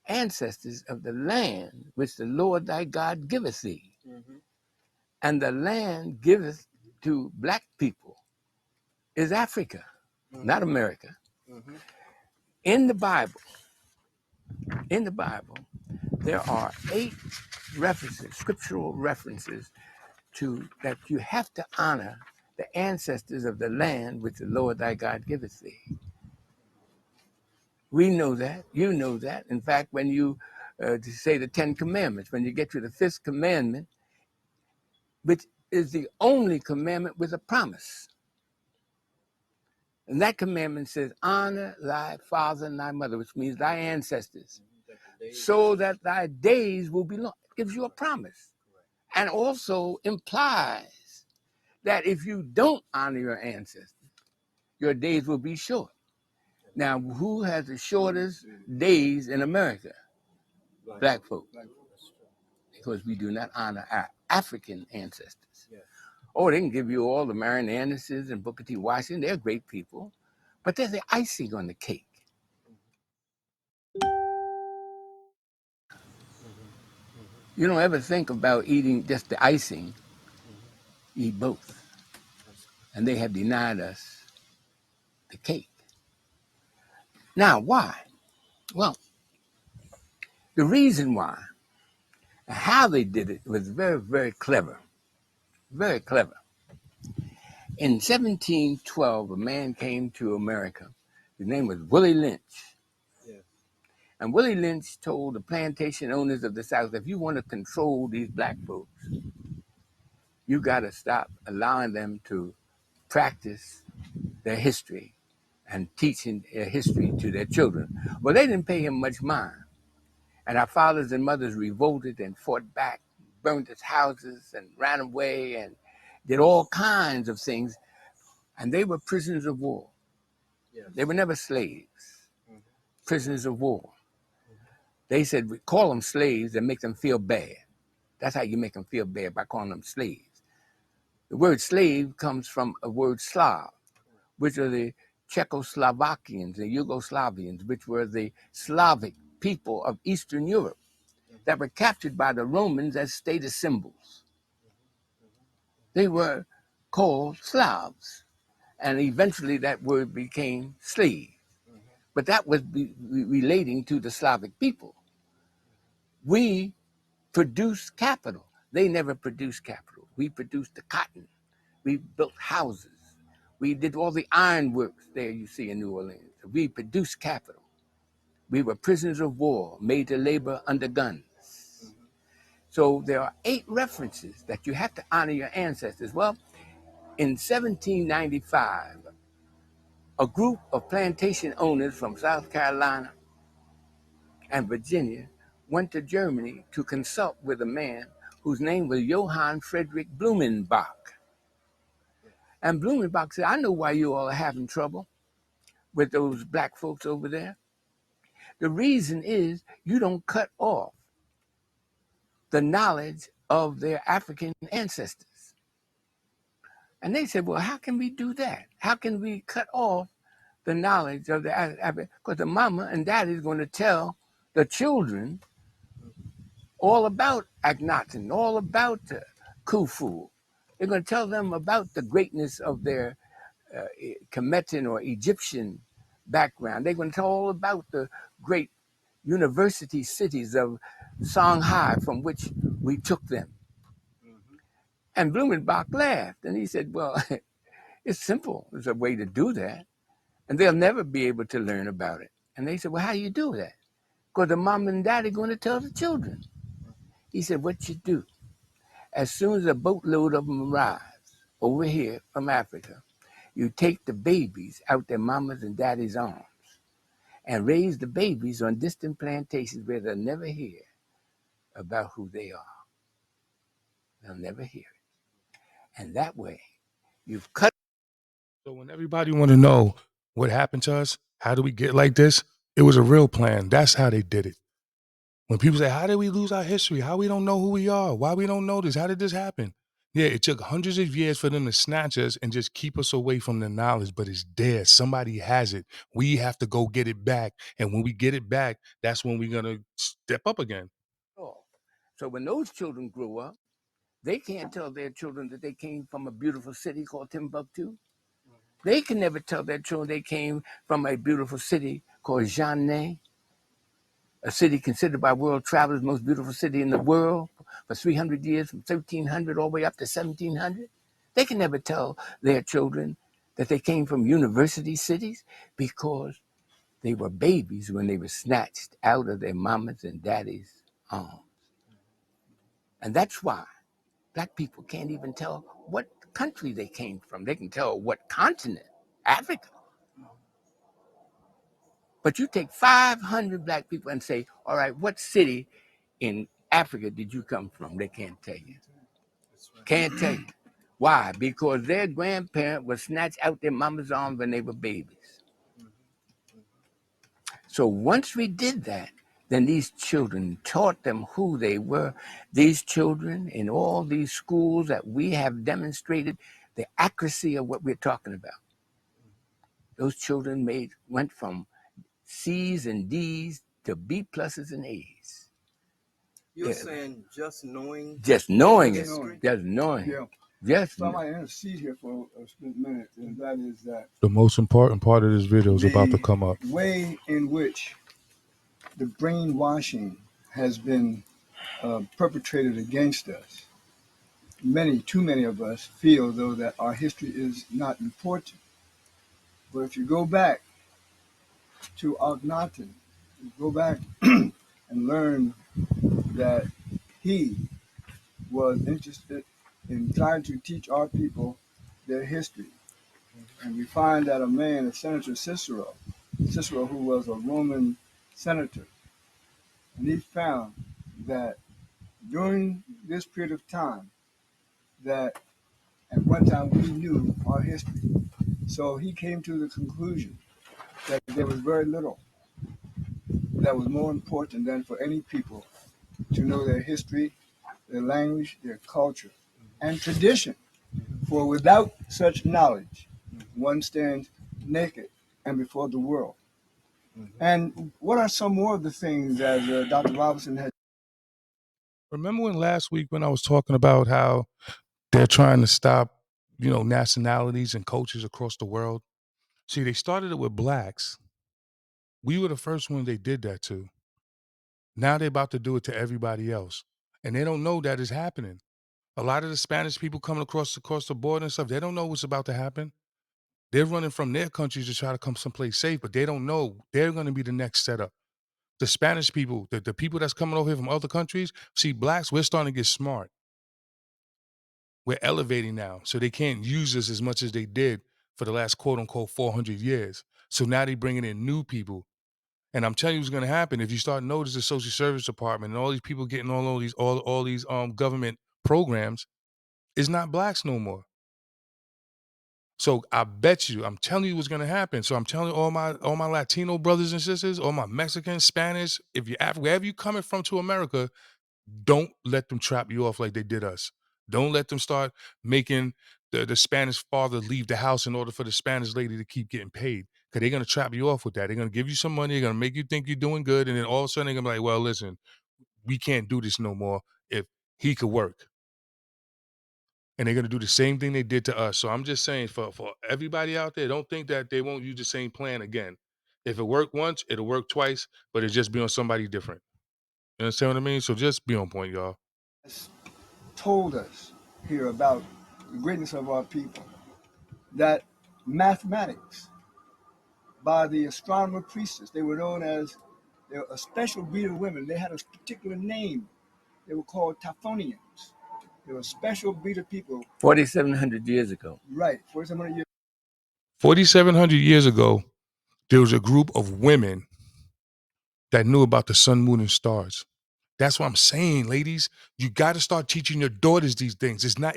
ancestors of the land which the Lord thy God giveth thee. Mm-hmm. And the land giveth to Black people is Africa, not America. Mm-hmm. In the Bible, there are 8 references, scriptural references to that you have to honor the ancestors of the land which the Lord thy God giveth thee. We know that. You know that. In fact, when you say the 10 Commandments, when you get to the 5th commandment, which is the only commandment with a promise. And that commandment says, honor thy father and thy mother, which means thy ancestors, so that thy days will be long. It gives you a promise. And also implies that if you don't honor your ancestors, your days will be short. Now, who has the shortest days in America? Black folks. Because we do not honor our African ancestors. Oh, they can give you all the Marian Andersons and Booker T. Washington. They're great people. But there's the icing on the cake. You don't ever think about eating just the icing. Eat both. And they have denied us the cake. Now, why? Well, the reason why, and how they did it was very, very clever. Very clever. In 1712, a man came to America. His name was Willie Lynch. And Willie Lynch told the plantation owners of the South, if you want to control these black folks, you got to stop allowing them to practice their history and teaching their history to their children. Well, they didn't pay him much mind. And our fathers and mothers revolted and fought back, burned his houses and ran away and did all kinds of things. And they were prisoners of war. They were never slaves, prisoners of war. They said, we call them slaves and make them feel bad. That's how you make them feel bad, by calling them slaves. The word slave comes from a word Slav, which are the Czechoslovakians, the Yugoslavians, which were the Slavic people of Eastern Europe that were captured by the Romans as status symbols. They were called Slavs, and eventually that word became slave. But that was relating to the Slavic people. We produced capital. They never produced capital. We produced the cotton. We built houses. We did all the ironworks there you see in New Orleans. We produced capital. We were prisoners of war, made to labor under guns. So there are 8 references that you have to honor your ancestors. Well, in 1795, a group of plantation owners from South Carolina and Virginia went to Germany to consult with a man whose name was Johann Friedrich Blumenbach. And Blumenbach said, I know why you all are having trouble with those black folks over there. The reason is you don't cut off the knowledge of their African ancestors. And they said, well, how can we do that? How can we cut off the knowledge of the African? Because the mama and daddy is going to tell the children all about Akhenaten, all about Khufu. They're going to tell them about the greatness of their Kemetan or Egyptian background. They're going to tell all about the great university cities of Shanghai from which we took them. And Blumenbach laughed and he said, well, it's simple. There's a way to do that. And they'll never be able to learn about it. And they said, well, how do you do that? Because the mom and dad are going to tell the children. He said, what you do, as soon as a boatload of them arrives over here from Africa, you take the babies out their mamas and daddy's arms and raise the babies on distant plantations where they'll never hear about who they are. They'll never hear it. And that way, you've cut. So when everybody want to know what happened to us, how do we get like this? It was a real plan. That's how they did it. When people say, how did we lose our history? How we don't know who we are? Why we don't know this? How did this happen? Yeah, it took hundreds of years for them to snatch us and just keep us away from the knowledge, but it's there. Somebody has it. We have to go get it back. And when we get it back, that's when we're going to step up again. So when those children grow up, they can't tell their children that they came from a beautiful city called Timbuktu. They can never tell their children they came from a beautiful city called Jeanne, a city considered by world travelers the most beautiful city in the world for 300 years, from 1300 all the way up to 1700. They can never tell their children that they came from university cities because they were babies when they were snatched out of their mamas and daddies' arms. And that's why black people can't even tell what country they came from. They can tell what continent, Africa. But you take 500 black people and say, all right, what city in Africa did you come from? They can't tell you. Can't tell you. Why? Because their grandparent was snatched out their mama's arms when they were babies. So once we did that, then these children taught them who they were. These children in all these schools that we have demonstrated the accuracy of what we're talking about. Those children went from C's and D's to B pluses and A's. You're saying just knowing Just knowing it. history? Just knowing it. Yeah. Just So I might intercede here for a split minute, and that is that The most important part of this video is about to come up. the way in which the brainwashing has been perpetrated against us. Too many of us feel though that our history is not important. But if you go back to Akhenaten, you go back and learn that he was interested in trying to teach our people their history. And we find that a man, a Senator Cicero, who was a Roman senator, and he found that during this period of time, that at one time we knew our history. So he came to the conclusion that there was very little that was more important than for any people to know their history, their language, their culture, and tradition. For without such knowledge, one stands naked and before the world. And what are some more of the things, as Dr. Robinson had? Remember when last week when I was talking about how they're trying to stop, nationalities and cultures across the world? See, they started it with blacks. We were the first ones they did that to. Now they're about to do it to everybody else. And they don't know that is happening. A lot of the Spanish people coming across the border and stuff, they don't know what's about to happen. They're running from their countries to try to come someplace safe, but they don't know they're going to be the next setup. The Spanish people, the people that's coming over here from other countries, see, blacks, we're starting to get smart. We're elevating now, so they can't use us as much as they did for the last quote unquote 400 years. So now they're bringing in new people. And I'm telling you what's going to happen if you start noticing the social service department and all these people getting all these government programs. It's not blacks no more. So I bet you, I'm telling you what's gonna happen. So I'm telling all my Latino brothers and sisters, all my Mexican, Spanish, if you wherever you coming from to America, don't let them trap you off like they did us. Don't let them start making the Spanish father leave the house in order for the Spanish lady to keep getting paid. Cause they're gonna trap you off with that. They're gonna give you some money, they're gonna make you think you're doing good, and then all of a sudden they're gonna be like, well, listen, we can't do this no more if he could work. And they're gonna do the same thing they did to us. So I'm just saying for everybody out there, don't think that they won't use the same plan again. If it worked once, it'll work twice, but it'll just be on somebody different. You understand what I mean? So just be on point, y'all. Has told us here about the greatness of our people, that mathematics, by the astronomer priestess, they were known as, they were a special breed of women. They had a particular name. They were called Typhonians. They were a special breed of people. 4,700 years ago. Right, 4,700 years. 4,700 years ago, there was a group of women that knew about the sun, moon, and stars. That's what I'm saying, ladies. You got to start teaching your daughters these things. It's not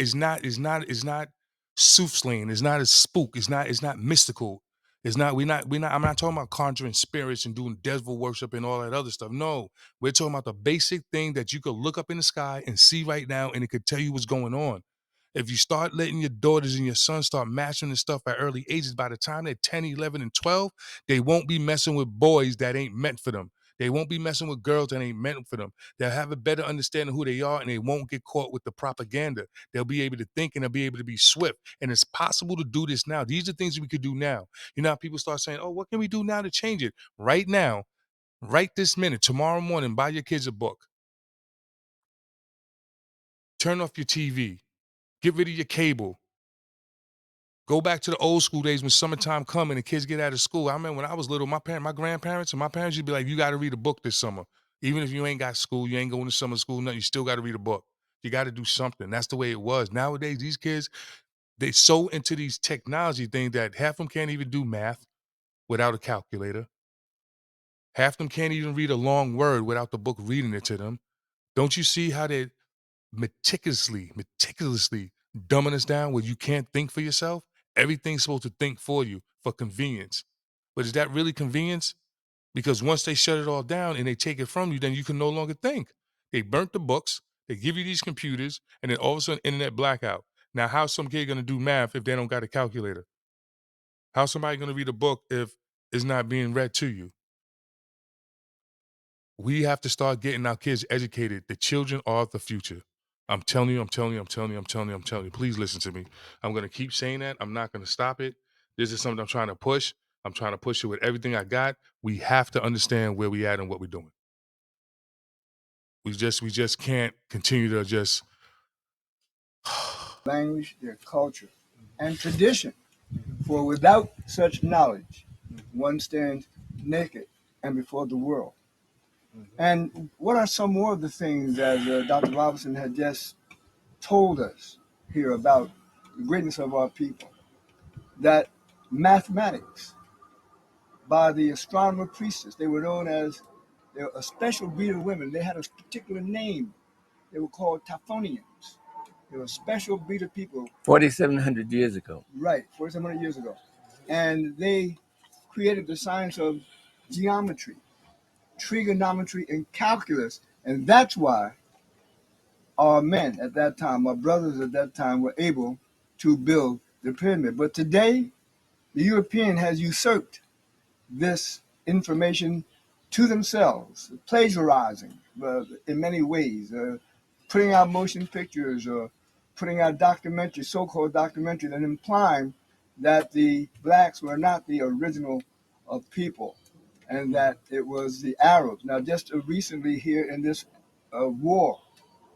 soothsaying. It's not a spook. It's not mystical. I'm not talking about conjuring spirits and doing devil worship and all that other stuff. No, we're talking about the basic thing that you could look up in the sky and see right now, and it could tell you what's going on. If you start letting your daughters and your sons start mastering this stuff at early ages, by the time they're 10, 11, and 12, they won't be messing with boys that ain't meant for them. They won't be messing with girls that ain't meant for them. They'll have a better understanding of who they are, and they won't get caught with the propaganda. They'll be able to think, and they'll be able to be swift. And it's possible to do this now. These are things we could do now. You know how people start saying, oh, what can we do now to change it? Right now, right this minute, tomorrow morning, buy your kids a book. Turn off your TV. Get rid of your cable. Go back to the old school days when summertime come and the kids get out of school. I remember when I was little, my grandparents and my parents used to be like, you got to read a book this summer. Even if you ain't got school, you ain't going to summer school, nothing, you still got to read a book. You got to do something. That's the way it was. Nowadays, these kids, they so into these technology things that half of them can't even do math without a calculator. Half them can't even read a long word without the book reading it to them. Don't you see how they meticulously dumbing us down where you can't think for yourself? Everything's supposed to think for you for convenience. But is that really convenience? Because once they shut it all down and they take it from you, then you can no longer think. They burnt the books, they give you these computers, and then all of a sudden, internet blackout. Now, how's some kid gonna do math if they don't got a calculator? How's somebody gonna read a book if it's not being read to you? We have to start getting our kids educated. The children are the future. I'm telling you, I'm telling you, I'm telling you, I'm telling you, I'm telling you. Please listen to me. I'm going to keep saying that. I'm not going to stop it. This is something I'm trying to push. I'm trying to push it with everything I got. We have to understand where we at and what we're doing. We just can't continue to just Language, their culture, and tradition. For without such knowledge, one stands naked and before the world. And what are some more of the things that Dr. Robinson had just told us here about the greatness of our people? That mathematics, by the astronomer priestess, they were known as, they were a special breed of women. They had a particular name. They were called Typhonians. They were a special breed of people. 4,700 years ago. Right, 4,700 years ago. And they created the science of geometry, trigonometry, and calculus. And that's why our men at that time, our brothers at that time, were able to build the pyramid. But today, the European has usurped this information to themselves, plagiarizing in many ways, putting out motion pictures or putting out documentaries, so-called documentaries, and implying that the blacks were not the original people and that it was the Arabs. Now, just recently here in this war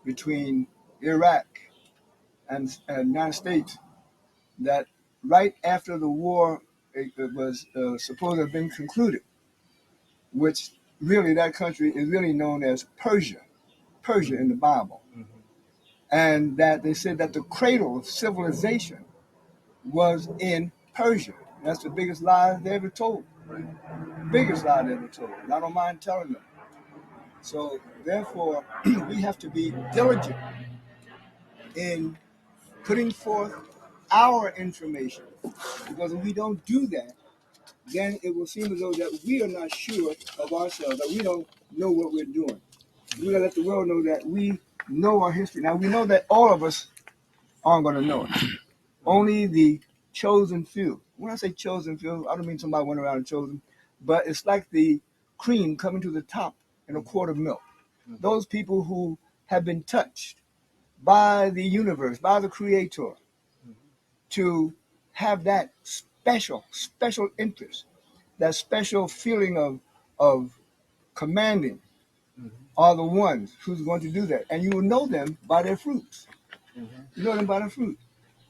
between Iraq and United States, that right after the war it was supposed to have been concluded, which really that country is really known as Persia, Persia in the Bible, and that they said that the cradle of civilization was in Persia. That's the biggest lie they ever told. Biggest lie they ever told. And I don't mind telling them. So therefore, we have to be diligent in putting forth our information, because if we don't do that, then it will seem as though that we are not sure of ourselves, that we don't know what we're doing. We're gonna let the world know that we know our history. Now we know that all of us aren't gonna know it. Only the chosen few. When I say chosen few, I don't mean somebody went around and chosen, but it's like the cream coming to the top in a quart of milk. Those people who have been touched by the universe, by the creator, to have that special interest, that special feeling of commanding, are the ones who's going to do that. And you will know them by their fruits. You know them by their fruit.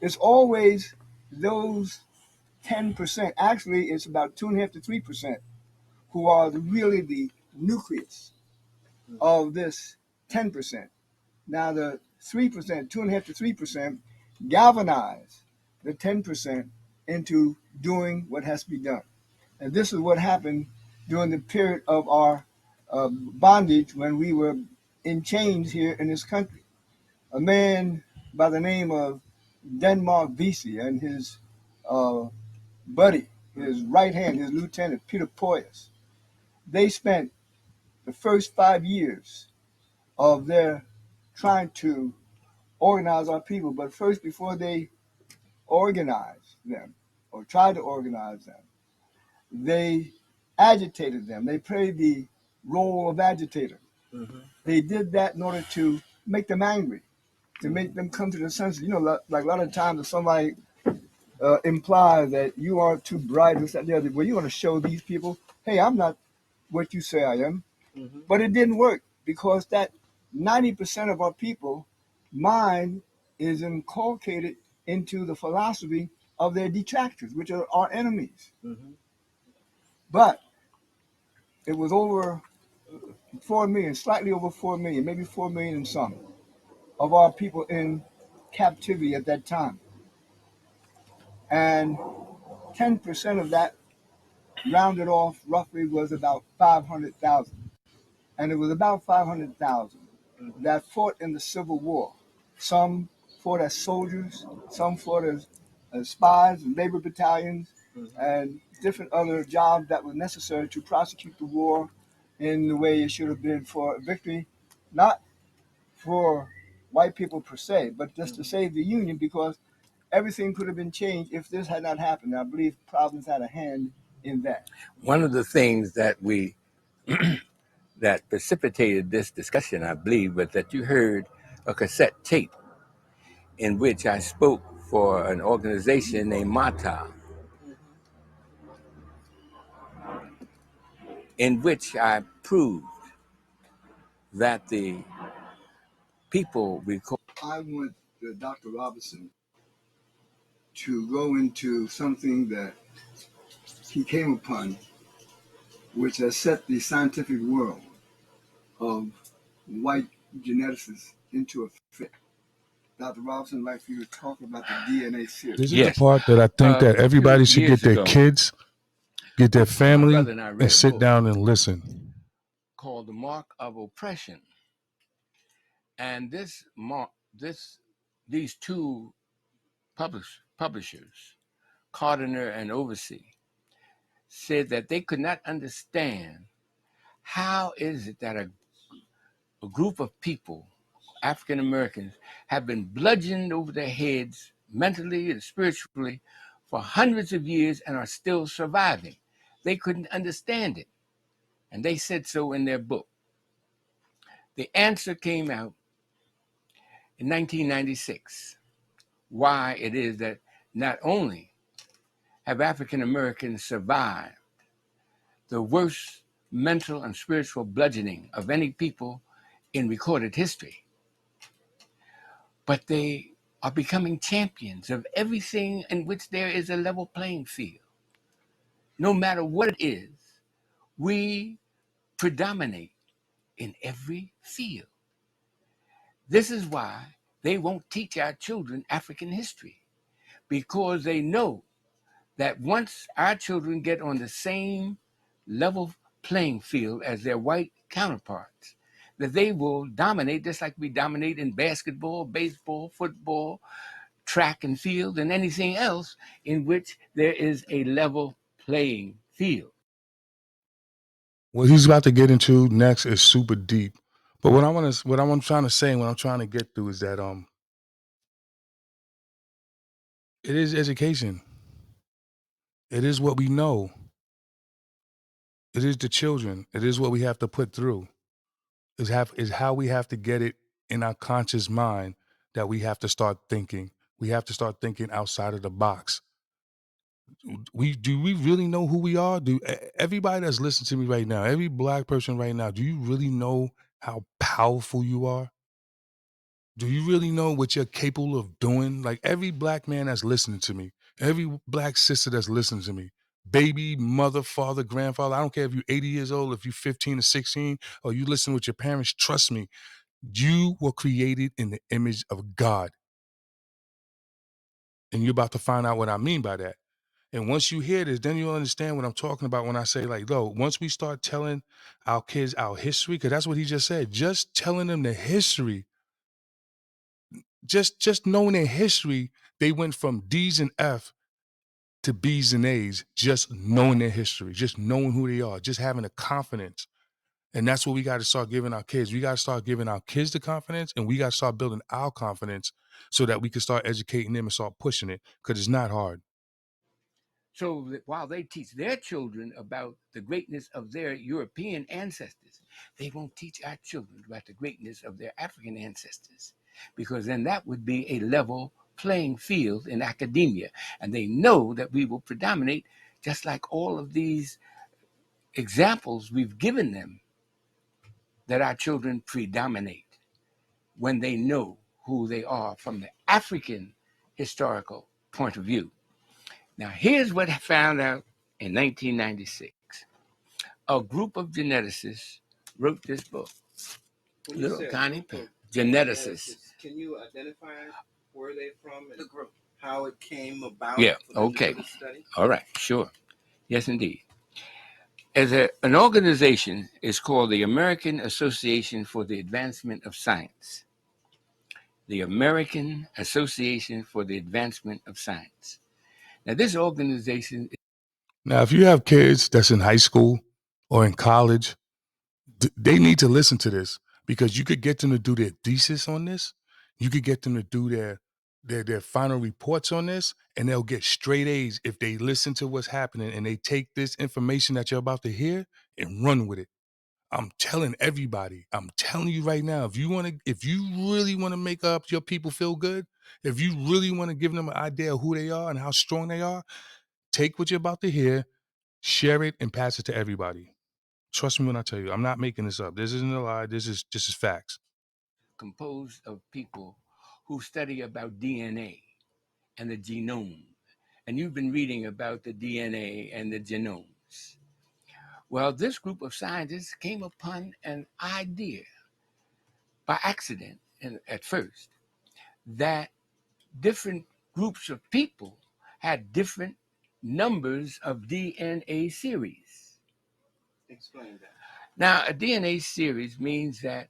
It's always those 10%. Actually, it's about 2.5 to 3% who are really the nucleus of this 10%. Now, the 3%, 2.5 to 3%, galvanize the 10% into doing what has to be done. And this is what happened during the period of our bondage when we were in chains here in this country. A man by the name of Denmark Vesey and his uh, buddy, his right hand, his lieutenant, Peter Poyas, they spent the first 5 years of their trying to organize our people. But first, before they organized them or tried to organize them, they agitated them. They played the role of agitator. They did that in order to make them angry, to make them come to their senses. You know, like a lot of times if somebody implies that you are too bright, this, that, the other, well, you want to show these people, hey, I'm not what you say I am. But it didn't work because that 90% of our people mind is inculcated into the philosophy of their detractors, which are our enemies. But it was over 4 million, slightly over 4 million, maybe 4 million and some of our people in captivity at that time. And 10% of that rounded off roughly was about 500,000. And it was about 500,000 that fought in the Civil War. Some fought as soldiers, some fought as spies and labor battalions, and different other jobs that were necessary to prosecute the war in the way it should have been for victory, not for white people per se, but just to save the Union because everything could have been changed if this had not happened. I believe Providence had a hand in that. One of the things that that precipitated this discussion, I believe, was that you heard a cassette tape in which I spoke for an organization named Mata, in which I proved that the people we call. I want Dr. Robinson to go into something that he came upon, which has set the scientific world of white geneticists into a fit. Dr. Robinson, I'd like for you to talk about the DNA theory. This is the Yes. part that I think A that few everybody should get years their ago, kids, get their my family, brother and I and read a sit book down and listen. called The Mark of Oppression. And these two publishers, Cardiner and Oversee, said that they could not understand how is it that a group of people, African Americans, have been bludgeoned over their heads mentally and spiritually for hundreds of years and are still surviving. They couldn't understand it. And they said so in their book. The answer came out in 1996, why it is that not only have African Americans survived the worst mental and spiritual bludgeoning of any people in recorded history, but they are becoming champions of everything in which there is a level playing field. No matter what it is, we predominate in every field. This is why they won't teach our children African history, because they know that once our children get on the same level playing field as their white counterparts, that they will dominate just like we dominate in basketball, baseball, football, track and field, and anything else in which there is a level playing field. What he's about to get into next is super deep. But what I'm trying to say, and what I'm trying to get through is that it is education. It is what we know. It is the children. It is what we have to put through. Is how we have to get it in our conscious mind that we have to start thinking. We have to start thinking outside of the box. We really know who we are? Everybody that's listening to me right now, every black person right now, do you really know how powerful you are? Do you really know what you're capable of doing? Like every black man that's listening to me, every black sister that's listening to me, baby, mother, father, grandfather, I don't care if you're 80 years old, if you're 15 or 16, or you listen with your parents, trust me, you were created in the image of God. And you're about to find out what I mean by that. And once you hear this, then you'll understand what I'm talking about when I say, like, though, once we start telling our kids our history, because that's what he just said, just telling them the history, just knowing their history, they went from D's and F to B's and A's, just knowing their history, just knowing who they are, just having a confidence. And that's what we got to start giving our kids. We got to start giving our kids the confidence, and we got to start building our confidence so that we can start educating them and start pushing it, because it's not hard. So that while they teach their children about the greatness of their European ancestors, they won't teach our children about the greatness of their African ancestors, because then that would be a level playing field in academia. And they know that we will predominate, just like all of these examples we've given them, that our children predominate when they know who they are from the African historical point of view. Now, here's what I found out in 1996. A group of geneticists wrote this book. When you Little said tiny group of geneticists. can you identify where they from and the group, how it came about Yeah, for them to okay. do this study? All right, sure. Yes, indeed. An organization is called the American Association for the Advancement of Science. The American Association for the Advancement of Science. Now, this organization. Now, if you have kids that's in high school or in college, they need to listen to this because you could get them to do their thesis on this. You could get them to do their final reports on this, and they'll get straight A's if they listen to what's happening and they take this information that you're about to hear and run with it. I'm telling everybody, I'm telling you right now, if you really want to make up your people feel good, if you really want to give them an idea of who they are and how strong they are, take what you're about to hear, share it, and pass it to everybody. Trust me when I tell you, I'm not making this up. This isn't a lie. This is facts. Composed of people who study about DNA and the genome. And you've been reading about the DNA and the genomes. Well, this group of scientists came upon an idea by accident and at first that different groups of people had different numbers of DNA series. Explain that. Now, a DNA series means that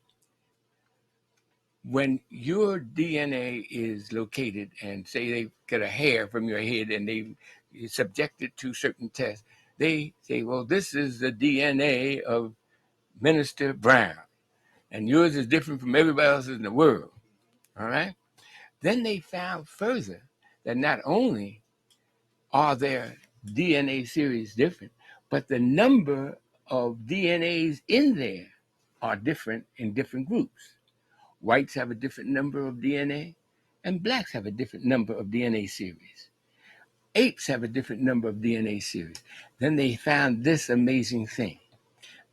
when your DNA is located and say they get a hair from your head and they subject it to certain tests, they say, well, this is the DNA of Minister Brown, and yours is different from everybody else in the world. All right. Then they found further that not only are their DNA series different, but the number of DNAs in there are different in different groups. Whites have a different number of DNA, and blacks have a different number of DNA series. Apes have a different number of DNA series. Then they found this amazing thing,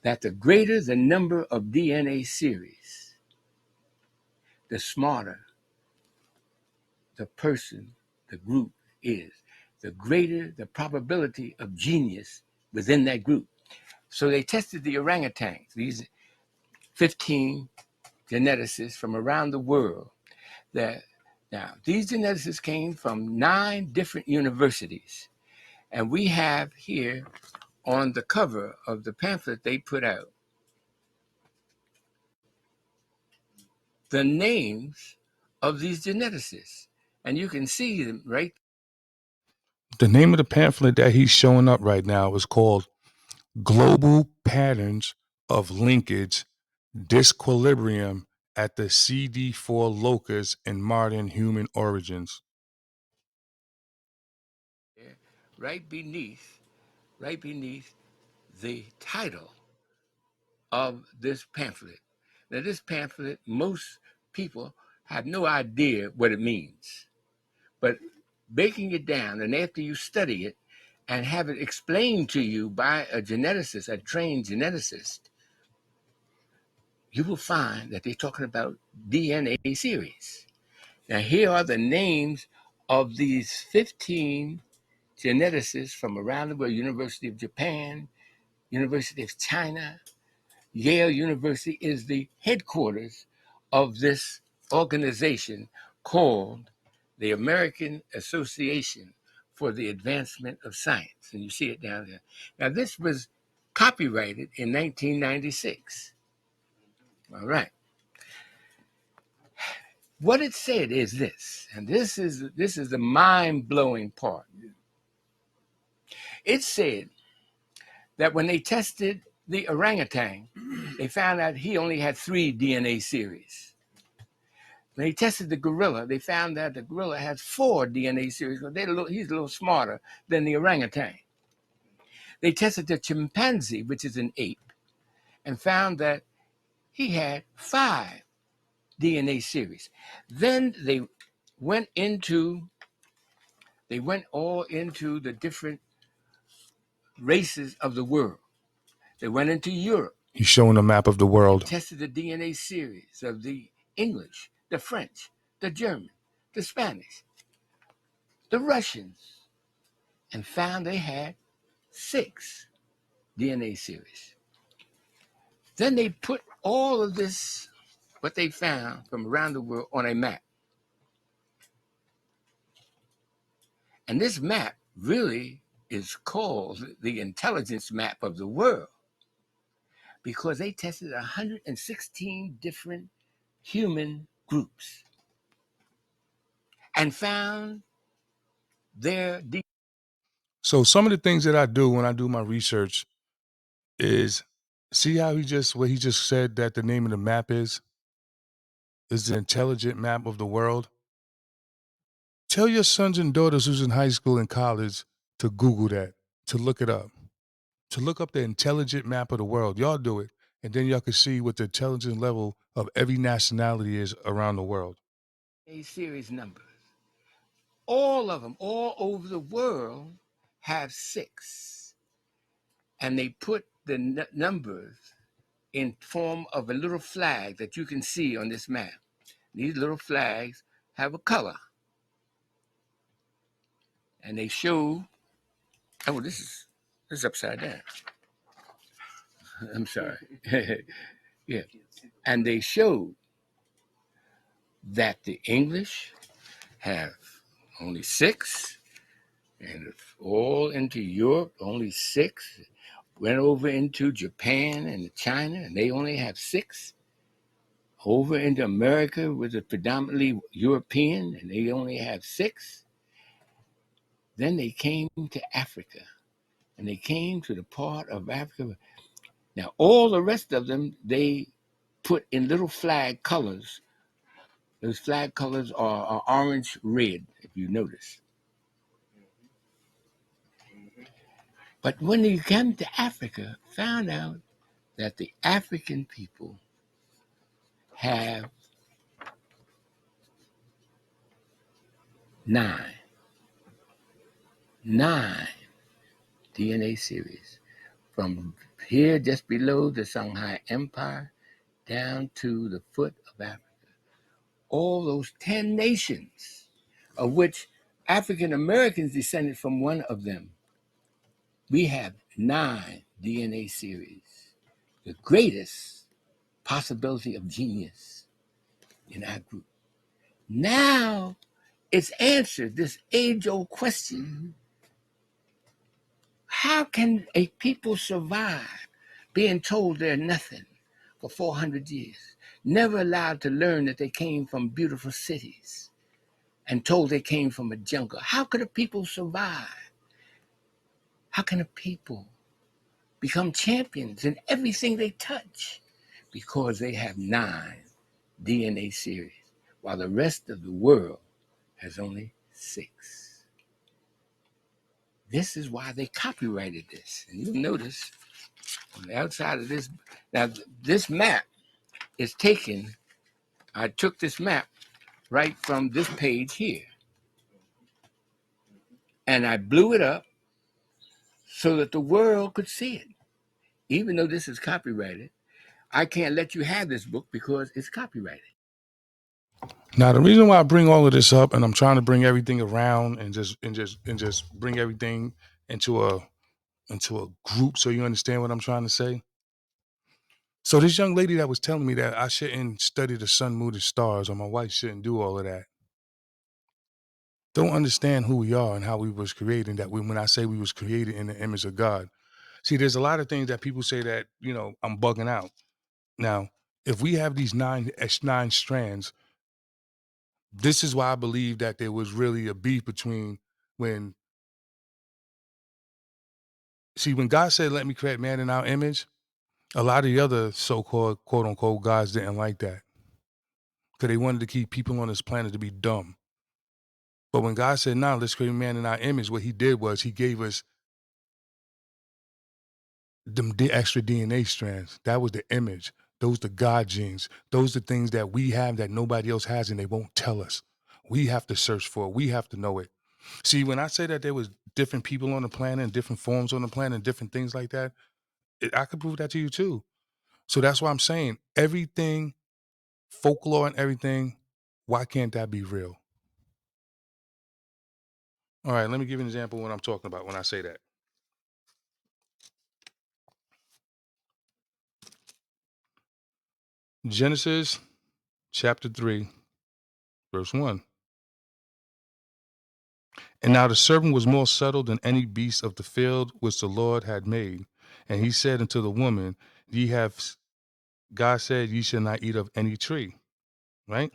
that the greater the number of DNA series, the smarter the person, the group is, the greater the probability of genius within that group. So they tested the orangutans, these 15 geneticists from around the world. Now, these geneticists came from 9 different universities. And we have here on the cover of the pamphlet they put out the names of these geneticists. And you can see them right. The name of the pamphlet that he's showing up right now is called Global Patterns of Linkage Disquilibrium at the CD4 Locus in Modern Human Origins. There, right beneath the title of this pamphlet. Now, this pamphlet, most people have no idea what it means, but breaking it down, and after you study it and have it explained to you by a geneticist, a trained geneticist, you will find that they're talking about DNA series. Now, here are the names of these 15 geneticists from around the world: University of Japan, University of China, Yale University is the headquarters of this organization called the American Association for the Advancement of Science. And you see it down there. Now, this was copyrighted in 1996. All right. What it said is this, and this is the mind-blowing part. It said that when they tested the orangutan, they found out he only had 3 DNA series. When they tested the gorilla, they found that the gorilla has 4 DNA series. He's a little smarter than the orangutan. They tested the chimpanzee, which is an ape, and found that he had 5 DNA series. Then they went all into the different races of the world. They went into Europe. He's showing a map of the They world. tested the DNA series of the English, the French, the German, the Spanish, the Russians, and found they had 6 DNA series. Then they put all of this, what they found from around the world, on a map. And this map really is called the intelligence map of the world because they tested 116 different human groups and found their So some of the things that I do when I do my research is see how what he just said that the name of the map is the intelligent map of the world. Tell your sons and daughters who's in high school and college to Google that, to look it up, to look up the intelligent map of the world. Y'all do it, and then y'all can see what the intelligence level of every nationality is around the world. A series numbers. All of them, all over the world, have six, and they put the numbers in form of a little flag that you can see on this map. These little flags have a color, and they show. Oh, this is upside down. I'm sorry. Yeah, and they show that the English have only six, and all into Europe only six. Went over into Japan and China, and they only have six. Over into America, which is predominantly European, and they only have six. Then they came to Africa, and they came to the part of Africa. Now, all the rest of them, they put in little flag colors. Those flag colors are orange, red, if you notice. But when they came to Africa, found out that the African people have nine DNA series from here just below the Shanghai Empire down to the foot of Africa. All those 10 nations, of which African Americans descended from one of them. We have 9 DNA series, the greatest possibility of genius in our group. Now it's answered this age-old question. How can a people survive being told they're nothing for 400 years, never allowed to learn that they came from beautiful cities and told they came from a jungle? How could a people survive? How can a people become champions in everything they touch? Because they have 9 DNA series, while the rest of the world has only 6. This is why they copyrighted this. And you'll notice on the outside of this, now this map is taken, I took this map right from this page here, and I blew it up so that the world could see it. Even though this is copyrighted, I can't let you have this book because it's copyrighted. Now, the reason why I bring all of this up, and I'm trying to bring everything around and just bring everything into a group, so you understand what I'm trying to say. So this young lady that was telling me that I shouldn't study the sun, moon, and stars, or my wife shouldn't do all of that, don't understand who we are and how we was created. That when I say we was created in the image of God. See, there's a lot of things that people say that I'm bugging out. Now, if we have these nine strands, this is why I believe that there was really a beef between when when God said, "Let me create man in our image." A lot of the other so-called quote unquote gods didn't like that because they wanted to keep people on this planet to be dumb. But when God said, "No, let's create man in our image," what He did was He gave us the extra DNA strands. That was the image. Those the God genes. Those the things that we have that nobody else has, and they won't tell us. We have to search for it. We have to know it. See, when I say that there was different people on the planet and different forms on the planet and different things like that, I could prove that to you too. So that's why I'm saying everything, folklore and everything. Why can't that be real? All right, let me give you an example of what I'm talking about when I say that. Genesis chapter 3, verse 1. And now the serpent was more subtle than any beast of the field which the Lord had made. And he said unto the woman, Ye have God said, Ye shall not eat of any tree. Right?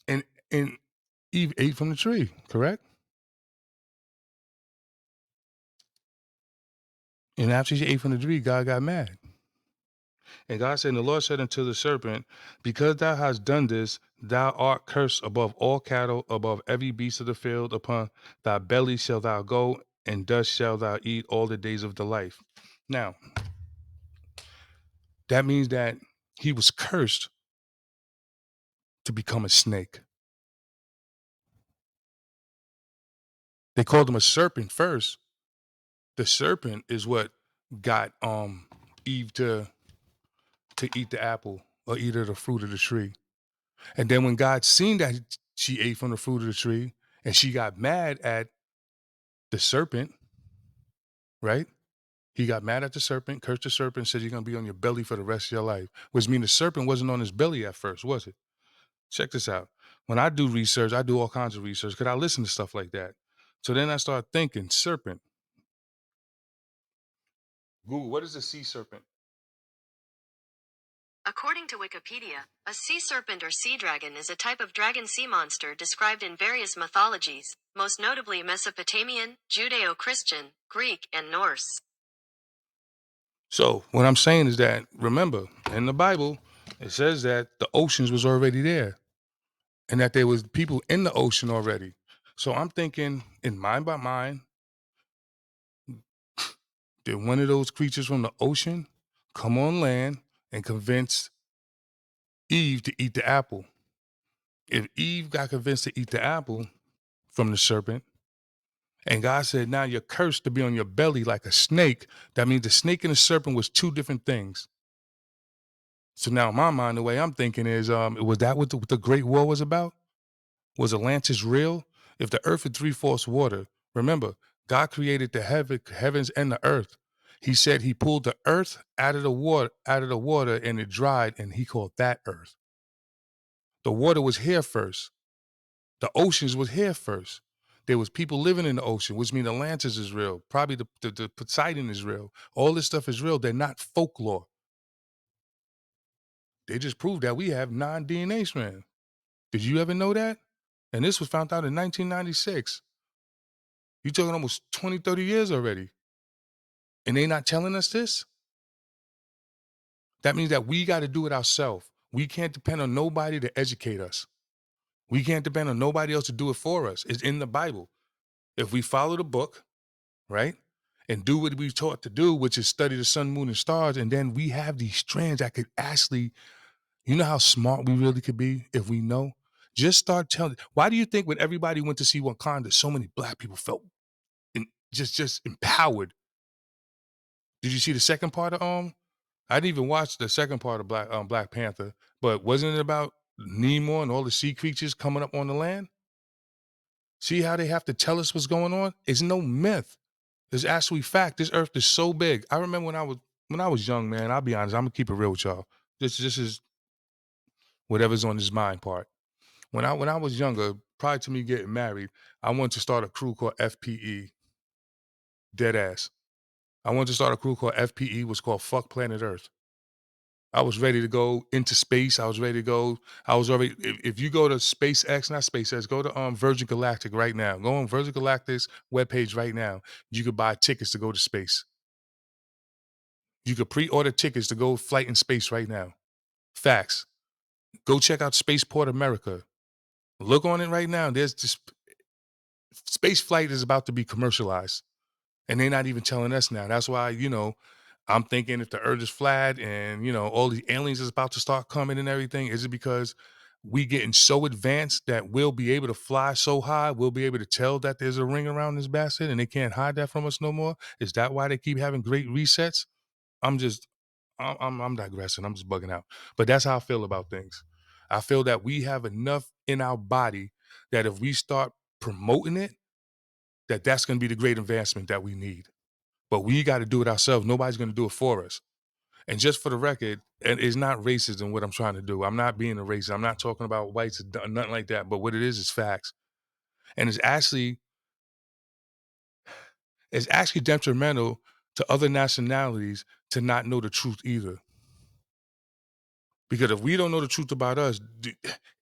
And and Eve ate from the tree, correct? And after she ate from the tree, God got mad. And God said, and the Lord said unto the serpent, Because thou hast done this, thou art cursed above all cattle, above every beast of the field. Upon thy belly shalt thou go, and dust shalt thou eat all the days of thy life. Now, that means that he was cursed to become a snake. They called him a serpent first. The serpent is what got Eve to eat the apple or eat of the fruit of the tree. And then when God seen that she ate from the fruit of the tree and she got mad at the serpent, right? He got mad at the serpent, cursed the serpent, said you're gonna be on your belly for the rest of your life. Which means the serpent wasn't on his belly at first, was it? Check this out. When I do research, I do all kinds of research because I listen to stuff like that. So then I start thinking, serpent. Google, what is a sea serpent? According to Wikipedia, a sea serpent or sea dragon is a type of dragon sea monster described in various mythologies, most notably Mesopotamian, Judeo-Christian, Greek, and Norse. So what I'm saying is that, remember, in the Bible, it says that the oceans was already there and that there was people in the ocean already. So I'm thinking, in mind by mind, did one of those creatures from the ocean come on land and convince Eve to eat the apple? If Eve got convinced to eat the apple from the serpent, and God said, now you're cursed to be on your belly like a snake, that means the snake and the serpent was two different things. So now in my mind, the way I'm thinking is, was that what the Great War was about? Was Atlantis real? If the earth is three-fourths water, remember, God created the heavens and the earth. He said he pulled the earth out of the water, and it dried, and he called that earth. The water was here first. The oceans was here first. There was people living in the ocean, which means Atlantis is real. Probably the Poseidon is real. All this stuff is real. They're not folklore. They just proved that we have non-DNA strands. Did you ever know that? And this was found out in 1996. You're talking almost 20, 30 years already. And they not telling us this? That means that we got to do it ourselves. We can't depend on nobody to educate us. We can't depend on nobody else to do it for us. It's in the Bible. If we follow the book, right? And do what we taught to do, which is study the sun, moon, and stars, and then we have these strands that could actually, you know how smart we really could be if we know? Just start telling. Why do you think when everybody went to see Wakanda, so many black people felt just empowered? Did you see the second part of I didn't even watch the second part of Black Panther, but wasn't it about Nemo and all the sea creatures coming up on the land? See how they have to tell us what's going on? It's no myth. It's actually fact. This earth is so big. I remember when I was young, man. I'll be honest. I'm gonna keep it real with y'all. This is whatever's on his mind part. When I was younger, prior to me getting married, I wanted to start a crew called FPE. Dead ass. I wanted to start a crew called FPE. Was called Fuck Planet Earth. I was ready to go into space. I was ready to go. I was already. If you go to SpaceX, not SpaceX, go to Virgin Galactic right now. Go on Virgin Galactic's webpage right now. You could buy tickets to go to space. You could pre-order tickets to go flight in space right now. Facts. Go check out Spaceport America. Look on it right now. There's just space flight is about to be commercialized. And they're not even telling us now. That's why, I'm thinking if the earth is flat and, all the aliens is about to start coming and everything, is it because we getting so advanced that we'll be able to fly so high, we'll be able to tell that there's a ring around this bastard and they can't hide that from us no more? Is that why they keep having great resets? I'm just I'm digressing. I'm just bugging out. But that's how I feel about things. I feel that we have enough in our body that if we start promoting it, that's going to be the great advancement that we need. But we got to do it ourselves. Nobody's going to do it for us. And just for the record, and it's not racism what I'm trying to do. I'm not being a racist. I'm not talking about whites or nothing like that. But what it is facts. And it's actually detrimental to other nationalities to not know the truth either. Because if we don't know the truth about us,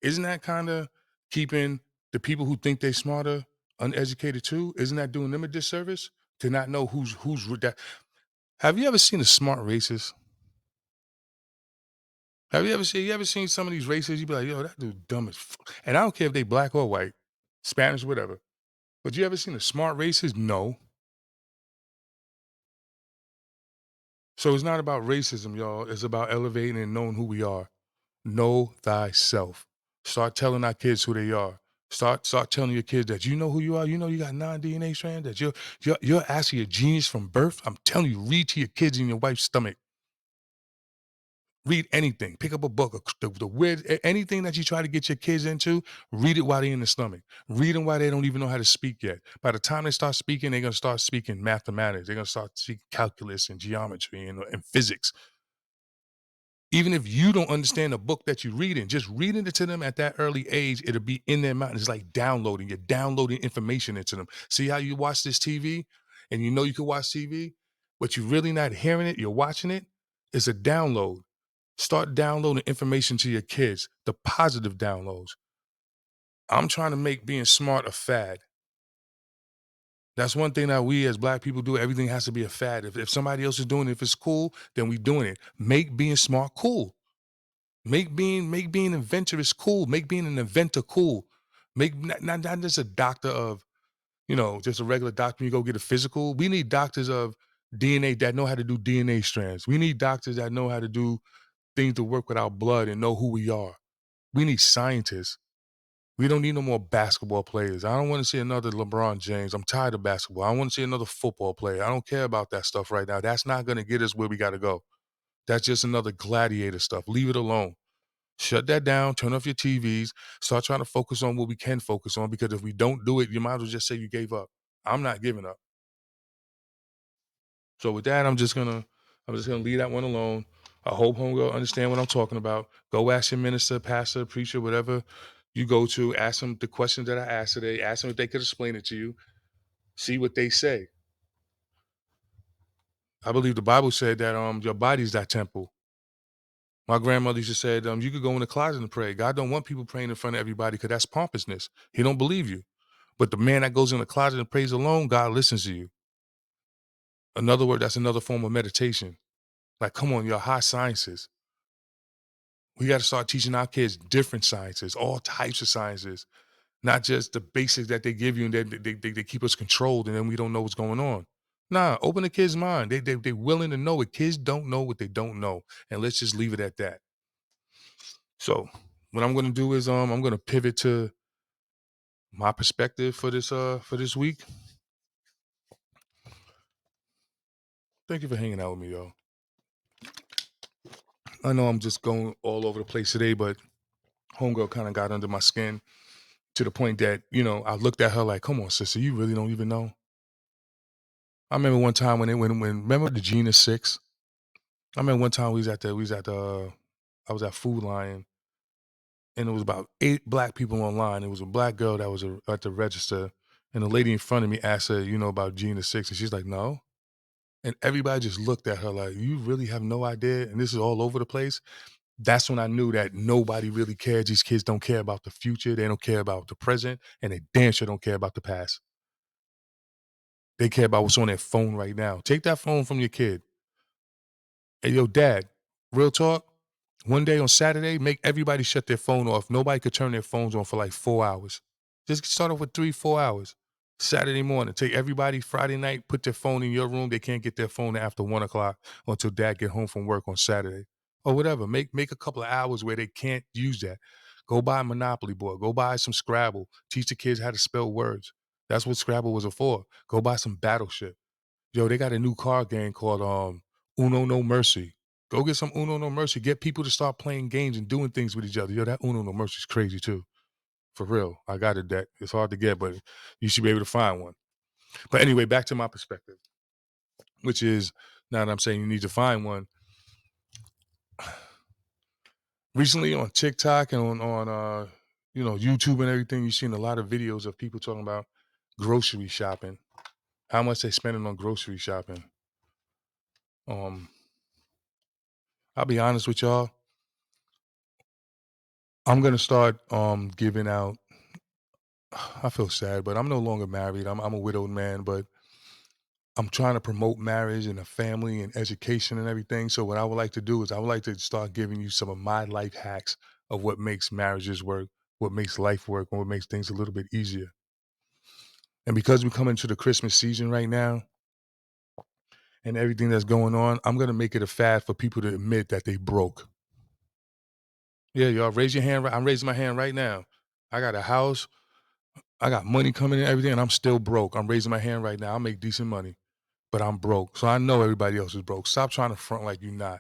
isn't that kind of keeping the people who think they're smarter uneducated too? Isn't that doing them a disservice to not know who's that? Have you ever seen a smart racist? Have you ever seen some of these racists? You be like, yo, that dude dumb as fuck. And I don't care if they black or white, Spanish, whatever. But you ever seen a smart racist? No. So it's not about racism, y'all. It's about elevating and knowing who we are. Know thyself. Start telling our kids who they are. Start telling your kids that you know who you are. You know you got 9 DNA strands. That you're actually a genius from birth. I'm telling you, read to your kids in your wife's stomach. Read anything. Pick up a book. The weird anything that you try to get your kids into. Read it while they're in the stomach. Read them while they don't even know how to speak yet. By the time they start speaking, they're gonna start speaking mathematics. They're gonna start speaking calculus and geometry and physics. Even if you don't understand the book that you're reading, just reading it to them at that early age, it'll be in their mind. It's like downloading. You're downloading information into them. See how you watch this TV and you know you can watch TV, but you're really not hearing it, you're watching it? It's a download. Start downloading information to your kids, the positive downloads. I'm trying to make being smart a fad. That's one thing that we as black people do. Everything has to be a fad. If somebody else is doing it, if it's cool, then we doing it. Make being smart cool. Make being inventor cool. Make being an inventor cool. Make not just a doctor of, just a regular doctor. You go get a physical. We need doctors of DNA that know how to do DNA strands. We need doctors that know how to do things to work with our blood and know who we are. We need scientists. We don't need no more basketball players. I don't want to see another LeBron James. I'm tired of basketball. I want to see another football player. I don't care about that stuff right now. That's not going to get us where we got to go. That's just another gladiator stuff. Leave it alone. Shut that down, turn off your TVs, start trying to focus on what we can focus on, because if we don't do it, you might as well just say you gave up. I'm not giving up. So with that, I'm just gonna leave that one alone. I hope homegirl understand what I'm talking about. Go ask your minister, pastor, preacher, whatever you go to. Ask them the questions that I asked today. Ask them if they could explain it to you. See what they say. I believe the Bible said that your body's that temple. My grandmother used to say, you could go in the closet and pray. God don't want people praying in front of everybody because that's pompousness. He don't believe you. But the man that goes in the closet and prays alone, God listens to you. In other words, that's another form of meditation. Like, come on, your high sciences. We got to start teaching our kids different sciences, all types of sciences, not just the basics that they give you and they keep us controlled and then we don't know what's going on. Nah, open the kid's mind. They willing to know it. Kids don't know what they don't know. And let's just leave it at that. So what I'm going to do is I'm going to pivot to my perspective for this week. Thank you for hanging out with me, y'all. I know I'm just going all over the place today, but homegirl kind of got under my skin to the point that, I looked at her like, come on, sister, you really don't even know. I remember one time when remember the Gina 6? I remember one time I was at Food Lion and it was about 8 black people online. It was a black girl that was at the register and the lady in front of me asked her, about Gina 6? And she's like, no. And everybody just looked at her like, you really have no idea? And this is all over the place. That's when I knew that nobody really cares. These kids don't care about the future. They don't care about the present. And they damn sure don't care about the past. They care about what's on their phone right now. Take that phone from your kid. Hey, yo, dad, real talk. One day on Saturday, make everybody shut their phone off. Nobody could turn their phones on for like 4 hours. Just start off with 3-4 hours. Saturday morning, take everybody Friday night, put their phone in your room. They can't get their phone after 1:00 until dad get home from work on Saturday. Or whatever. Make a couple of hours where they can't use that. Go buy a Monopoly board. Go buy some Scrabble. Teach the kids how to spell words. That's what Scrabble was for. Go buy some Battleship. Yo, they got a new card game called Uno No Mercy. Go get some Uno No Mercy. Get people to start playing games and doing things with each other. Yo, that Uno No Mercy is crazy too. For real. I got a deck. It's hard to get, but you should be able to find one. But anyway, back to my perspective, which is, now that I'm saying you need to find one, Recently on TikTok and on YouTube and everything, you've seen a lot of videos of people talking about grocery shopping, how much they spending on grocery shopping. Um, I'll be honest with y'all. I'm gonna start giving out. I feel sad, but I'm no longer married. I'm a widowed man, but I'm trying to promote marriage and a family and education and everything. So what I would like to do is I would like to start giving you some of my life hacks of what makes marriages work, what makes life work, and what makes things a little bit easier. And because we're coming to the Christmas season right now and everything that's going on, I'm gonna make it a fad for people to admit that they broke. Yeah, y'all raise your hand. I'm raising my hand right now. I got a house, I got money coming in, everything, and I'm still broke. I'm raising my hand right now. I make decent money, but I'm broke. So I know everybody else is broke. Stop trying to front like you're not.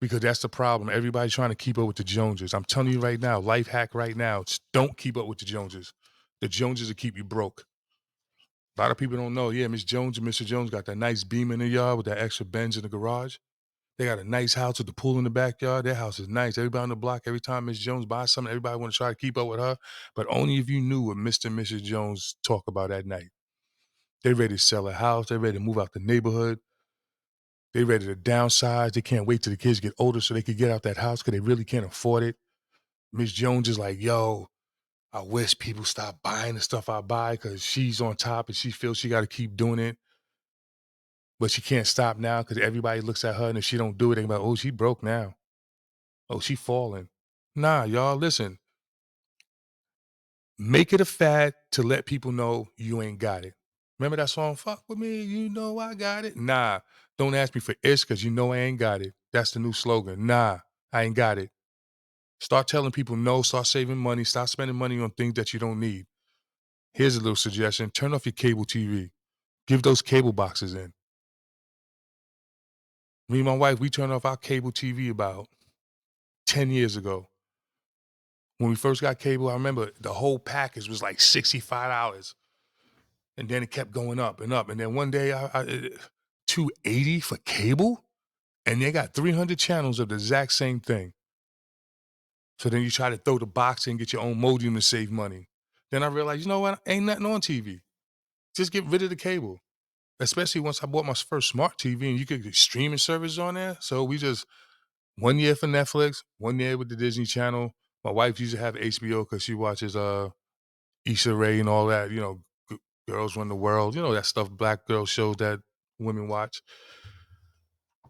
Because that's the problem. Everybody's trying to keep up with the Joneses. I'm telling you right now, life hack right now, don't keep up with the Joneses. The Joneses will keep you broke. A lot of people don't know. Yeah, Miss Jones and Mr. Jones got that nice beam in the yard with that extra Benz in the garage. They got a nice house with the pool in the backyard. Their house is nice. Everybody on the block, every time Miss Jones buys something, everybody want to try to keep up with her. But only if you knew what Mr. and Mrs. Jones talk about at night. They ready to sell a house. They ready to move out the neighborhood. They ready to downsize. They can't wait till the kids get older so they could get out that house because they really can't afford it. Miss Jones is like, yo, I wish people stop buying the stuff I buy because she's on top and she feels she got to keep doing it. But she can't stop now because everybody looks at her and if she don't do it, they be like, oh, she broke now. Oh, she falling. Nah, y'all, listen. Make it a fad to let people know you ain't got it. Remember that song, Fuck With Me, You Know I Got It? Nah, don't ask me for ish because you know I ain't got it. That's the new slogan. Nah, I ain't got it. Start telling people no, start saving money, stop spending money on things that you don't need. Here's a little suggestion. Turn off your cable TV. Give those cable boxes in. Me and my wife, we turned off our cable TV about 10 years ago. When we first got cable, I remember the whole package was like $65. And then it kept going up and up. And then one day, I 280 for cable? And they got 300 channels of the exact same thing. So then you try to throw the box in, get your own modem to save money. Then I realized, you know what? Ain't nothing on TV. Just get rid of the cable. Especially once I bought my first smart TV and you could get streaming service on there. So we just 1 year for Netflix, 1 year with the Disney Channel. My wife used to have HBO because she watches Issa Rae and all that, Girls Run the World, that stuff, black girl shows that women watch.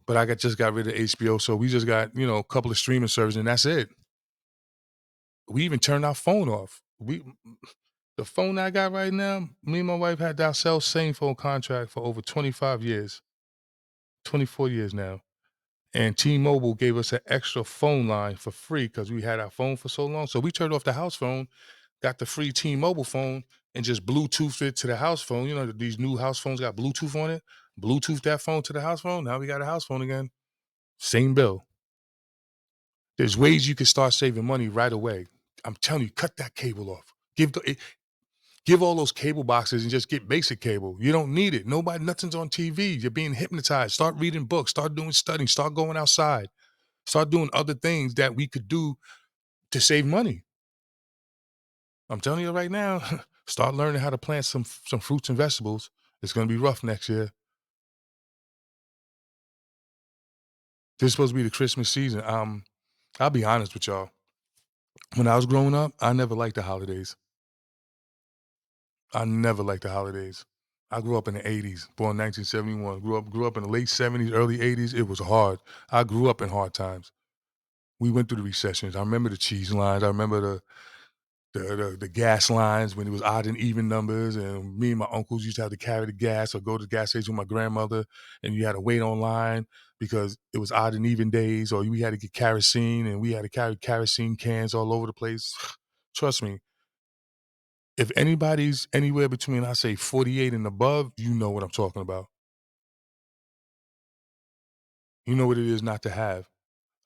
But just got rid of HBO, so we just got, a couple of streaming services, and that's it. We even turned our phone off. The phone I got right now, me and my wife had that same phone contract for over 25 years, 24 years now. And T-Mobile gave us an extra phone line for free because we had our phone for so long. So we turned off the house phone, got the free T-Mobile phone, and just Bluetoothed it to the house phone. You know, these new house phones got Bluetooth on it. Bluetooth that phone to the house phone. Now we got a house phone again. Same bill. There's ways you can start saving money right away. I'm telling you, cut that cable off. Give all those cable boxes and just get basic cable. You don't need it. Nothing's on TV. You're being hypnotized. Start reading books. Start doing studying. Start going outside. Start doing other things that we could do to save money. I'm telling you right now, start learning how to plant some fruits and vegetables. It's gonna be rough next year. This is supposed to be the Christmas season. I'll be honest with y'all. When I was growing up, I never liked the holidays. I never liked the holidays. I grew up in the 80s, born 1971. Grew up in the late 70s, early 80s. It was hard. I grew up in hard times. We went through the recessions. I remember the cheese lines. I remember the gas lines when it was odd and even numbers, and me and my uncles used to have to carry the gas or go to the gas station with my grandmother, and you had to wait online because it was odd and even days, or we had to get kerosene, and we had to carry kerosene cans all over the place. Trust me, if anybody's anywhere between, I say 48 and above, you know what I'm talking about. You know what it is not to have.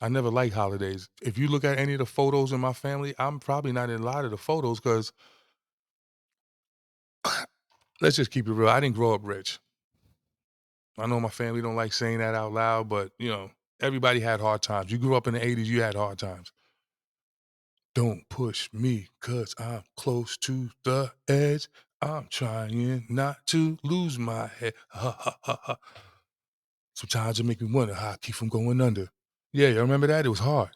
I never liked holidays. If you look at any of the photos in my family, I'm probably not in a lot of the photos because let's just keep it real. I didn't grow up rich. I know my family don't like saying that out loud, but Everybody had hard times. You grew up in the 80s, you had hard times. Don't push me, 'cause I'm close to the edge. I'm trying not to lose my head. Ha, ha, ha, ha. Sometimes it make me wonder how I keep from going under. Yeah, you remember that? It was hard.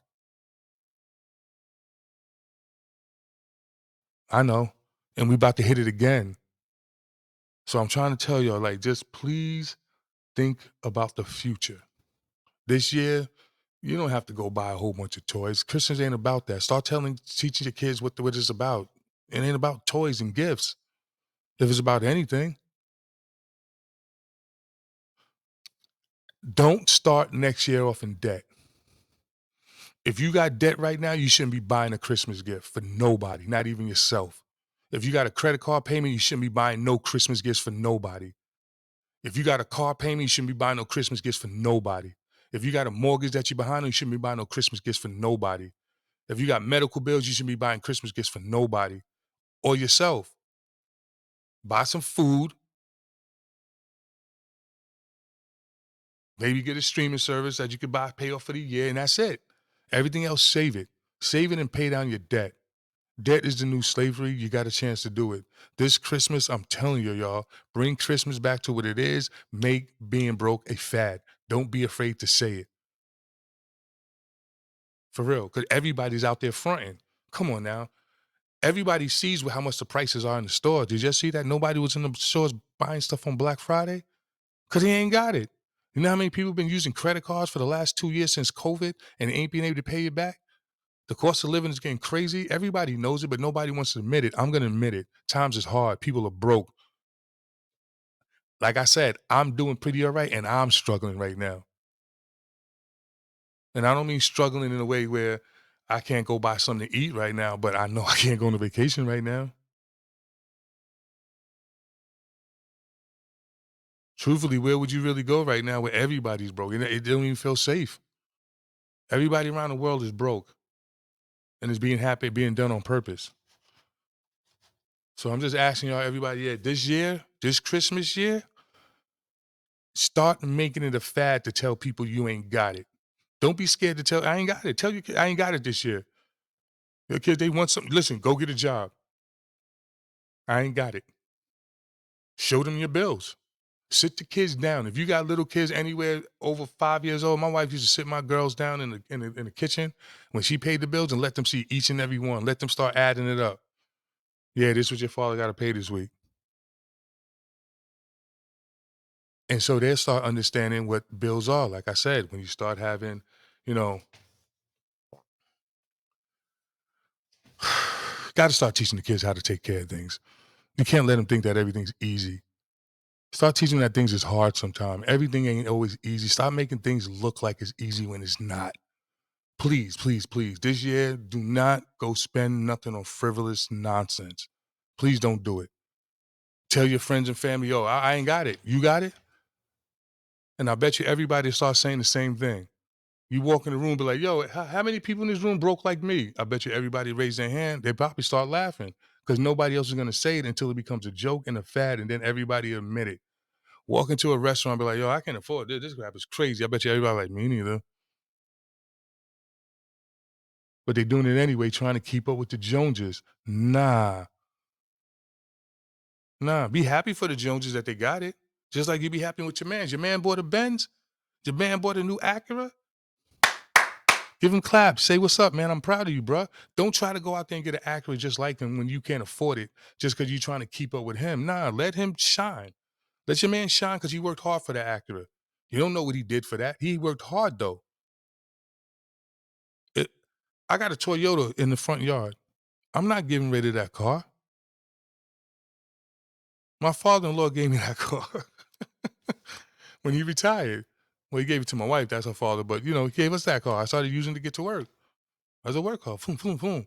I know. And we about to hit it again. So I'm trying to tell y'all, like, just please think about the future. This year, you don't have to go buy a whole bunch of toys. Christmas ain't about that. Start teaching your kids what it's about. It ain't about toys and gifts. If it's about anything, don't start next year off in debt. If you got debt right now, you shouldn't be buying a Christmas gift for nobody, not even yourself. If you got a credit card payment, you shouldn't be buying no Christmas gifts for nobody. If you got a car payment, you shouldn't be buying no Christmas gifts for nobody. If you got a mortgage that you're behind on, you shouldn't be buying no Christmas gifts for nobody. If you got medical bills, you shouldn't be buying Christmas gifts for nobody or yourself. Buy some food, maybe get a streaming service that you could pay off for the year, and that's it. Everything else, save it. Save it and pay down your debt. Debt is the new slavery. You got a chance to do it. This Christmas, I'm telling you, y'all, bring Christmas back to what it is. Make being broke a fad. Don't be afraid to say it. For real, because everybody's out there fronting. Come on now. Everybody sees how much the prices are in the store. Did you see that? Nobody was in the stores buying stuff on Black Friday because he ain't got it. You know how many people been using credit cards for the last 2 years since COVID and ain't being able to pay it back? The cost of living is getting crazy. Everybody knows it, but nobody wants to admit it. I'm going to admit it. Times is hard. People are broke. Like I said, I'm doing pretty all right, and I'm struggling right now. And I don't mean struggling in a way where I can't go buy something to eat right now, but I know I can't go on a vacation right now. Truthfully, where would you really go right now where everybody's broke? It don't even feel safe. Everybody around the world is broke and is being happy, being done on purpose. So I'm just asking y'all, everybody, yeah, this year, this Christmas year, start making it a fad to tell people you ain't got it. Don't be scared to tell, I ain't got it. Tell your kid, I ain't got it this year. Your kids, they want something. Listen, go get a job. I ain't got it. Show them your bills. Sit the kids down. If you got little kids anywhere over 5 years old, my wife used to sit my girls down in the kitchen when she paid the bills and let them see each and every one. Let them start adding it up. Yeah, this is what your father got to pay this week. And so they'll start understanding what bills are. Like I said, when you start having, you know, got to start teaching the kids how to take care of things. You can't let them think that everything's easy. Start teaching that things is hard sometimes. Everything ain't always easy. Stop making things look like it's easy when it's not. Please, please, please. This year, do not go spend nothing on frivolous nonsense. Please don't do it. Tell your friends and family, yo, I ain't got it. You got it? And I bet you everybody starts saying the same thing. You walk in the room, be like, yo, how many people in this room broke like me? I bet you everybody raise their hand. They probably start laughing because nobody else is going to say it until it becomes a joke and a fad, and then everybody admit it. Walk into a restaurant, be like, yo, I can't afford this. This crap is crazy. I bet you everybody like, me neither. But they're doing it anyway, trying to keep up with the Joneses. Nah. Be happy for the Joneses that they got it. Just like you be happy with your man. Your man bought a Benz. Your man bought a new Acura. Give him claps. Say, what's up, man? I'm proud of you, bro. Don't try to go out there and get an Acura just like him when you can't afford it just because you're trying to keep up with him. Nah, let him shine. Let your man shine because he worked hard for that Acura. You don't know what he did for that. He worked hard, though. It, I got a Toyota in the front yard. I'm not giving rid of that car. My father-in-law gave me that car when he retired. Well, he gave it to my wife. That's her father. But, he gave us that car. I started using it to get to work as a work car. Boom, boom, boom.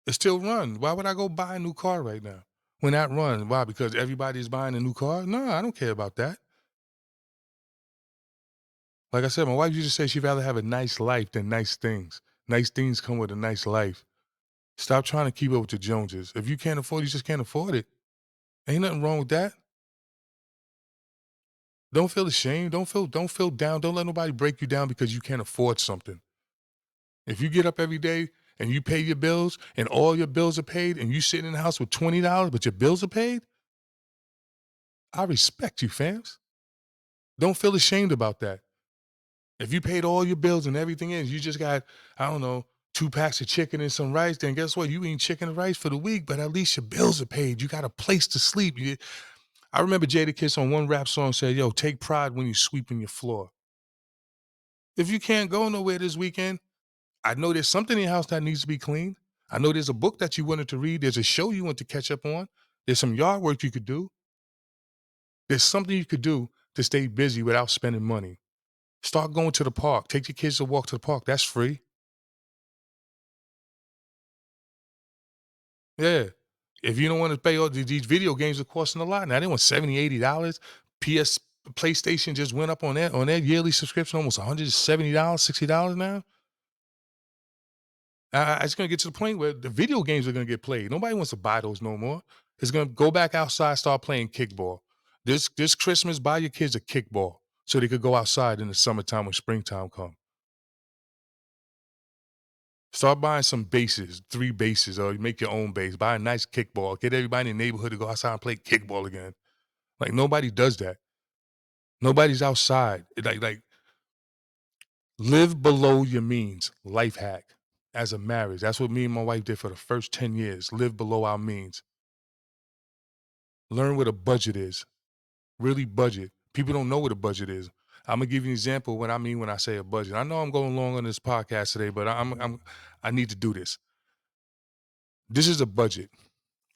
It still runs. Why would I go buy a new car right now? When that runs, why? Because everybody's buying a new car? No, I don't care about that. Like I said, my wife used to say she'd rather have a nice life than nice things. Nice things come with a nice life. Stop trying to keep up with the Joneses. If you can't afford it, you just can't afford it. Ain't nothing wrong with that. Don't feel ashamed. Don't feel down. Don't let nobody break you down because you can't afford something. If you get up every day and you pay your bills and all your bills are paid and you sitting in the house with $20, but your bills are paid, I respect you, fams. Don't feel ashamed about that. If you paid all your bills and everything is, you just got, I don't know, 2 packs of chicken and some rice, then guess what? You eating chicken and rice for the week, but at least your bills are paid. You got a place to sleep. I remember Jadakiss on one rap song said, yo, take pride when you sweeping your floor. If you can't go nowhere this weekend, I know there's something in your house that needs to be cleaned. I know there's a book that you wanted to read. There's a show you want to catch up on. There's some yard work you could do. There's something you could do to stay busy without spending money. Start going to the park. Take your kids to walk to the park. That's free. Yeah. If you don't want to pay all these video games are costing a lot. Now they want $70, $80. PS PlayStation just went up on that yearly subscription, almost $170, $60 now. It's gonna get to the point where the video games are gonna get played. Nobody wants to buy those no more. It's gonna go back outside, start playing kickball. This Christmas, buy your kids a kickball so they could go outside in the summertime when springtime come. Start buying some bases, 3 bases, or you make your own base. Buy a nice kickball. Get everybody in the neighborhood to go outside and play kickball again. Like nobody does that. Nobody's outside. Like live below your means. Life hack. As a marriage, that's what me and my wife did for the first 10 years. Live below our means. Learn what a budget is. Really budget. People don't know what a budget is. I'm gonna give you an example of what I mean when I say a budget. I know I'm going long on this podcast today, but I need to do this. This is a budget.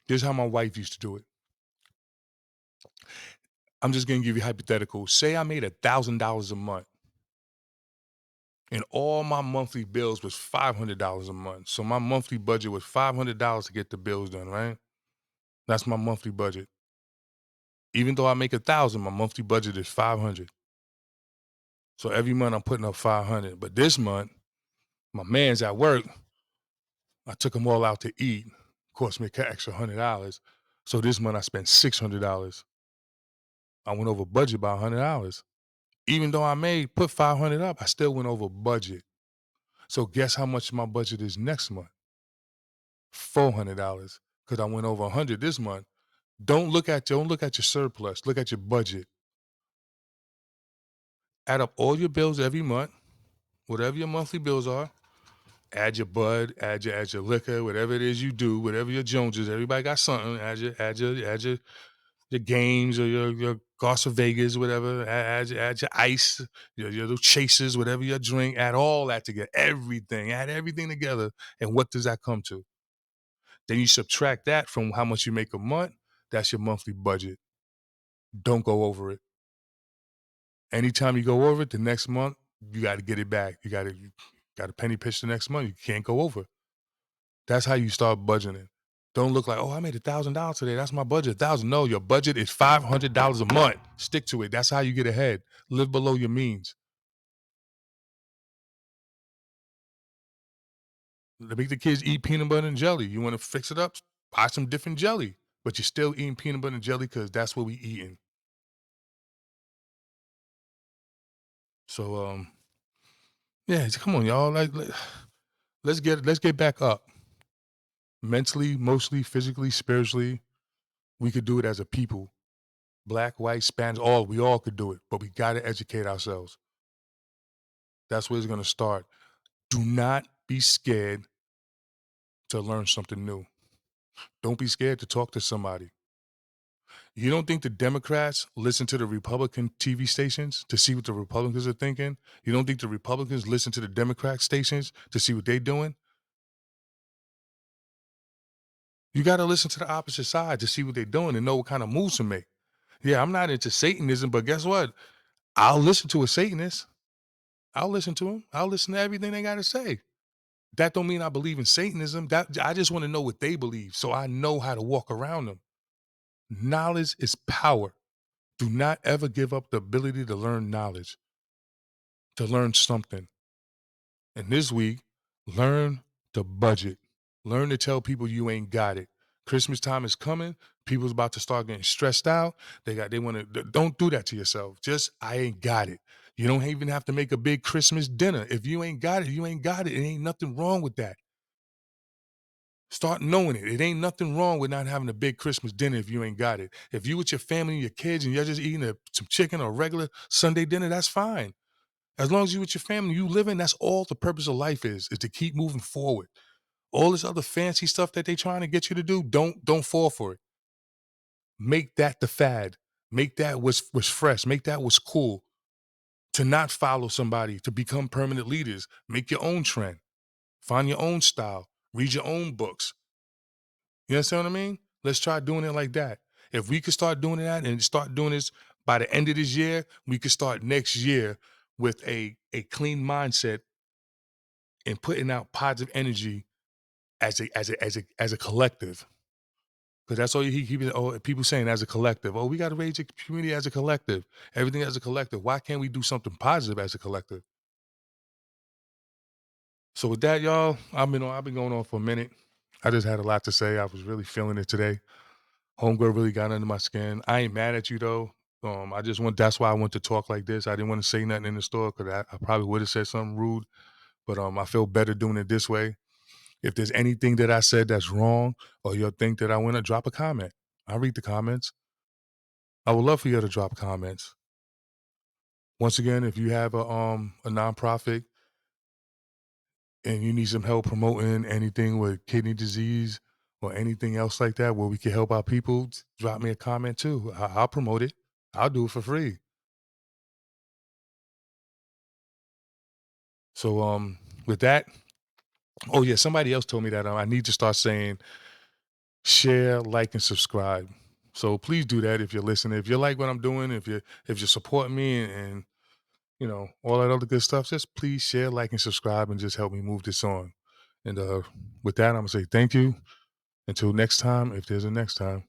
This is how my wife used to do it. I'm just gonna give you hypothetical. Say I made $1,000 a month, and all my monthly bills was $500 a month. So my monthly budget was $500 to get the bills done. Right? That's my monthly budget. Even though I make 1,000, my monthly budget is 500. So every month I'm putting up 500. But this month, my man's at work. I took them all out to eat. Cost me an extra $100. So this month I spent $600. I went over budget by $100. Even though I made put 500 up, I still went over budget. So guess how much my budget is next month? $400 because I went over 100 this month. Don't look at your surplus. Look at your budget. Add up all your bills every month, whatever your monthly bills are. Add your bud, add your liquor, whatever it is you do, whatever your Joneses. Everybody got something. Add your games or your Las Vegas, whatever. Add your ice, your little chasers, whatever your drink. Add all that together. Everything. Add everything together. And what does that come to? Then you subtract that from how much you make a month. That's your monthly budget. Don't go over it. Anytime you go over it, the next month you got to get it back. You got to penny pitch the next month. You can't go over. That's how you start budgeting. Don't look like, oh, I made $1,000 today. That's my budget. 1,000. No, your budget is $500 a month. Stick to it. That's how you get ahead. Live below your means. Make the kids eat peanut butter and jelly. You want to fix it up? Buy some different jelly. But you're still eating peanut butter and jelly because that's what we eating. So yeah, come on, y'all. Let's get back up. Mentally, emotionally, physically, spiritually. We could do it as a people. Black, white, Spanish, we all could do it, but we got to educate ourselves. That's where it's going to start. Do not be scared to learn something new. Don't be scared to talk to somebody. You don't think the Democrats listen to the Republican TV stations to see what the Republicans are thinking? You don't think the Republicans listen to the Democrat stations to see what they're doing? You got to listen to the opposite side to see what they're doing and know what kind of moves to make. Yeah, I'm not into Satanism, but guess what? I'll listen to a Satanist. I'll listen to him. I'll listen to everything they got to say. That don't mean I believe in Satanism. That I just want to know what they believe so I know how to walk around them. Knowledge is power. Do not ever give up the ability to learn knowledge, to learn something. And this week, learn to budget. Learn to tell people you ain't got it. Christmas time is coming. People's about to start getting stressed out. They want to, don't do that to yourself. Just, I ain't got it. You don't even have to make a big Christmas dinner. If you ain't got it, you ain't got it. It ain't nothing wrong with that. Start knowing it. It ain't nothing wrong with not having a big Christmas dinner if you ain't got it. If you with your family and your kids and you're just eating some chicken or regular Sunday dinner, that's fine. As long as you with your family, you living, that's all the purpose of life is to keep moving forward. All this other fancy stuff that they trying to get you to do, don't fall for it. Make that the fad. Make that what's fresh. Make that what's cool. To not follow somebody, to become permanent leaders. Make your own trend. Find your own style. Read your own books. You understand what I mean? Let's try doing it like that. If we could start doing that and start doing this by the end of this year, we could start next year with a clean mindset and putting out positive energy as a collective. Because that's all you keep. Oh, people saying as a collective. Oh, we got to raise the community as a collective. Everything as a collective. Why can't we do something positive as a collective? So with that, y'all, I've been going on for a minute. I just had a lot to say. I was really feeling it today. Homegirl really got under my skin. I ain't mad at you though. I just want. That's why I want to talk like this. I didn't want to say nothing in the store because I probably would have said something rude. But I feel better doing it this way. If there's anything that I said that's wrong, or you think that I want to drop a comment, I read the comments. I would love for you to drop comments. Once again, if you have a nonprofit and you need some help promoting anything with kidney disease or anything else like that where we can help our people, drop me a comment too. I'll promote it. I'll do it for free. So with that, oh yeah, somebody else told me that I need to start saying share, like, and subscribe. So please do that if you're listening. If you like what I'm doing, if you support me and you know all that other good stuff, just please share, like, and subscribe, and just help me move this on. And with that, I'm gonna say thank you. Until next time, if there's a next time.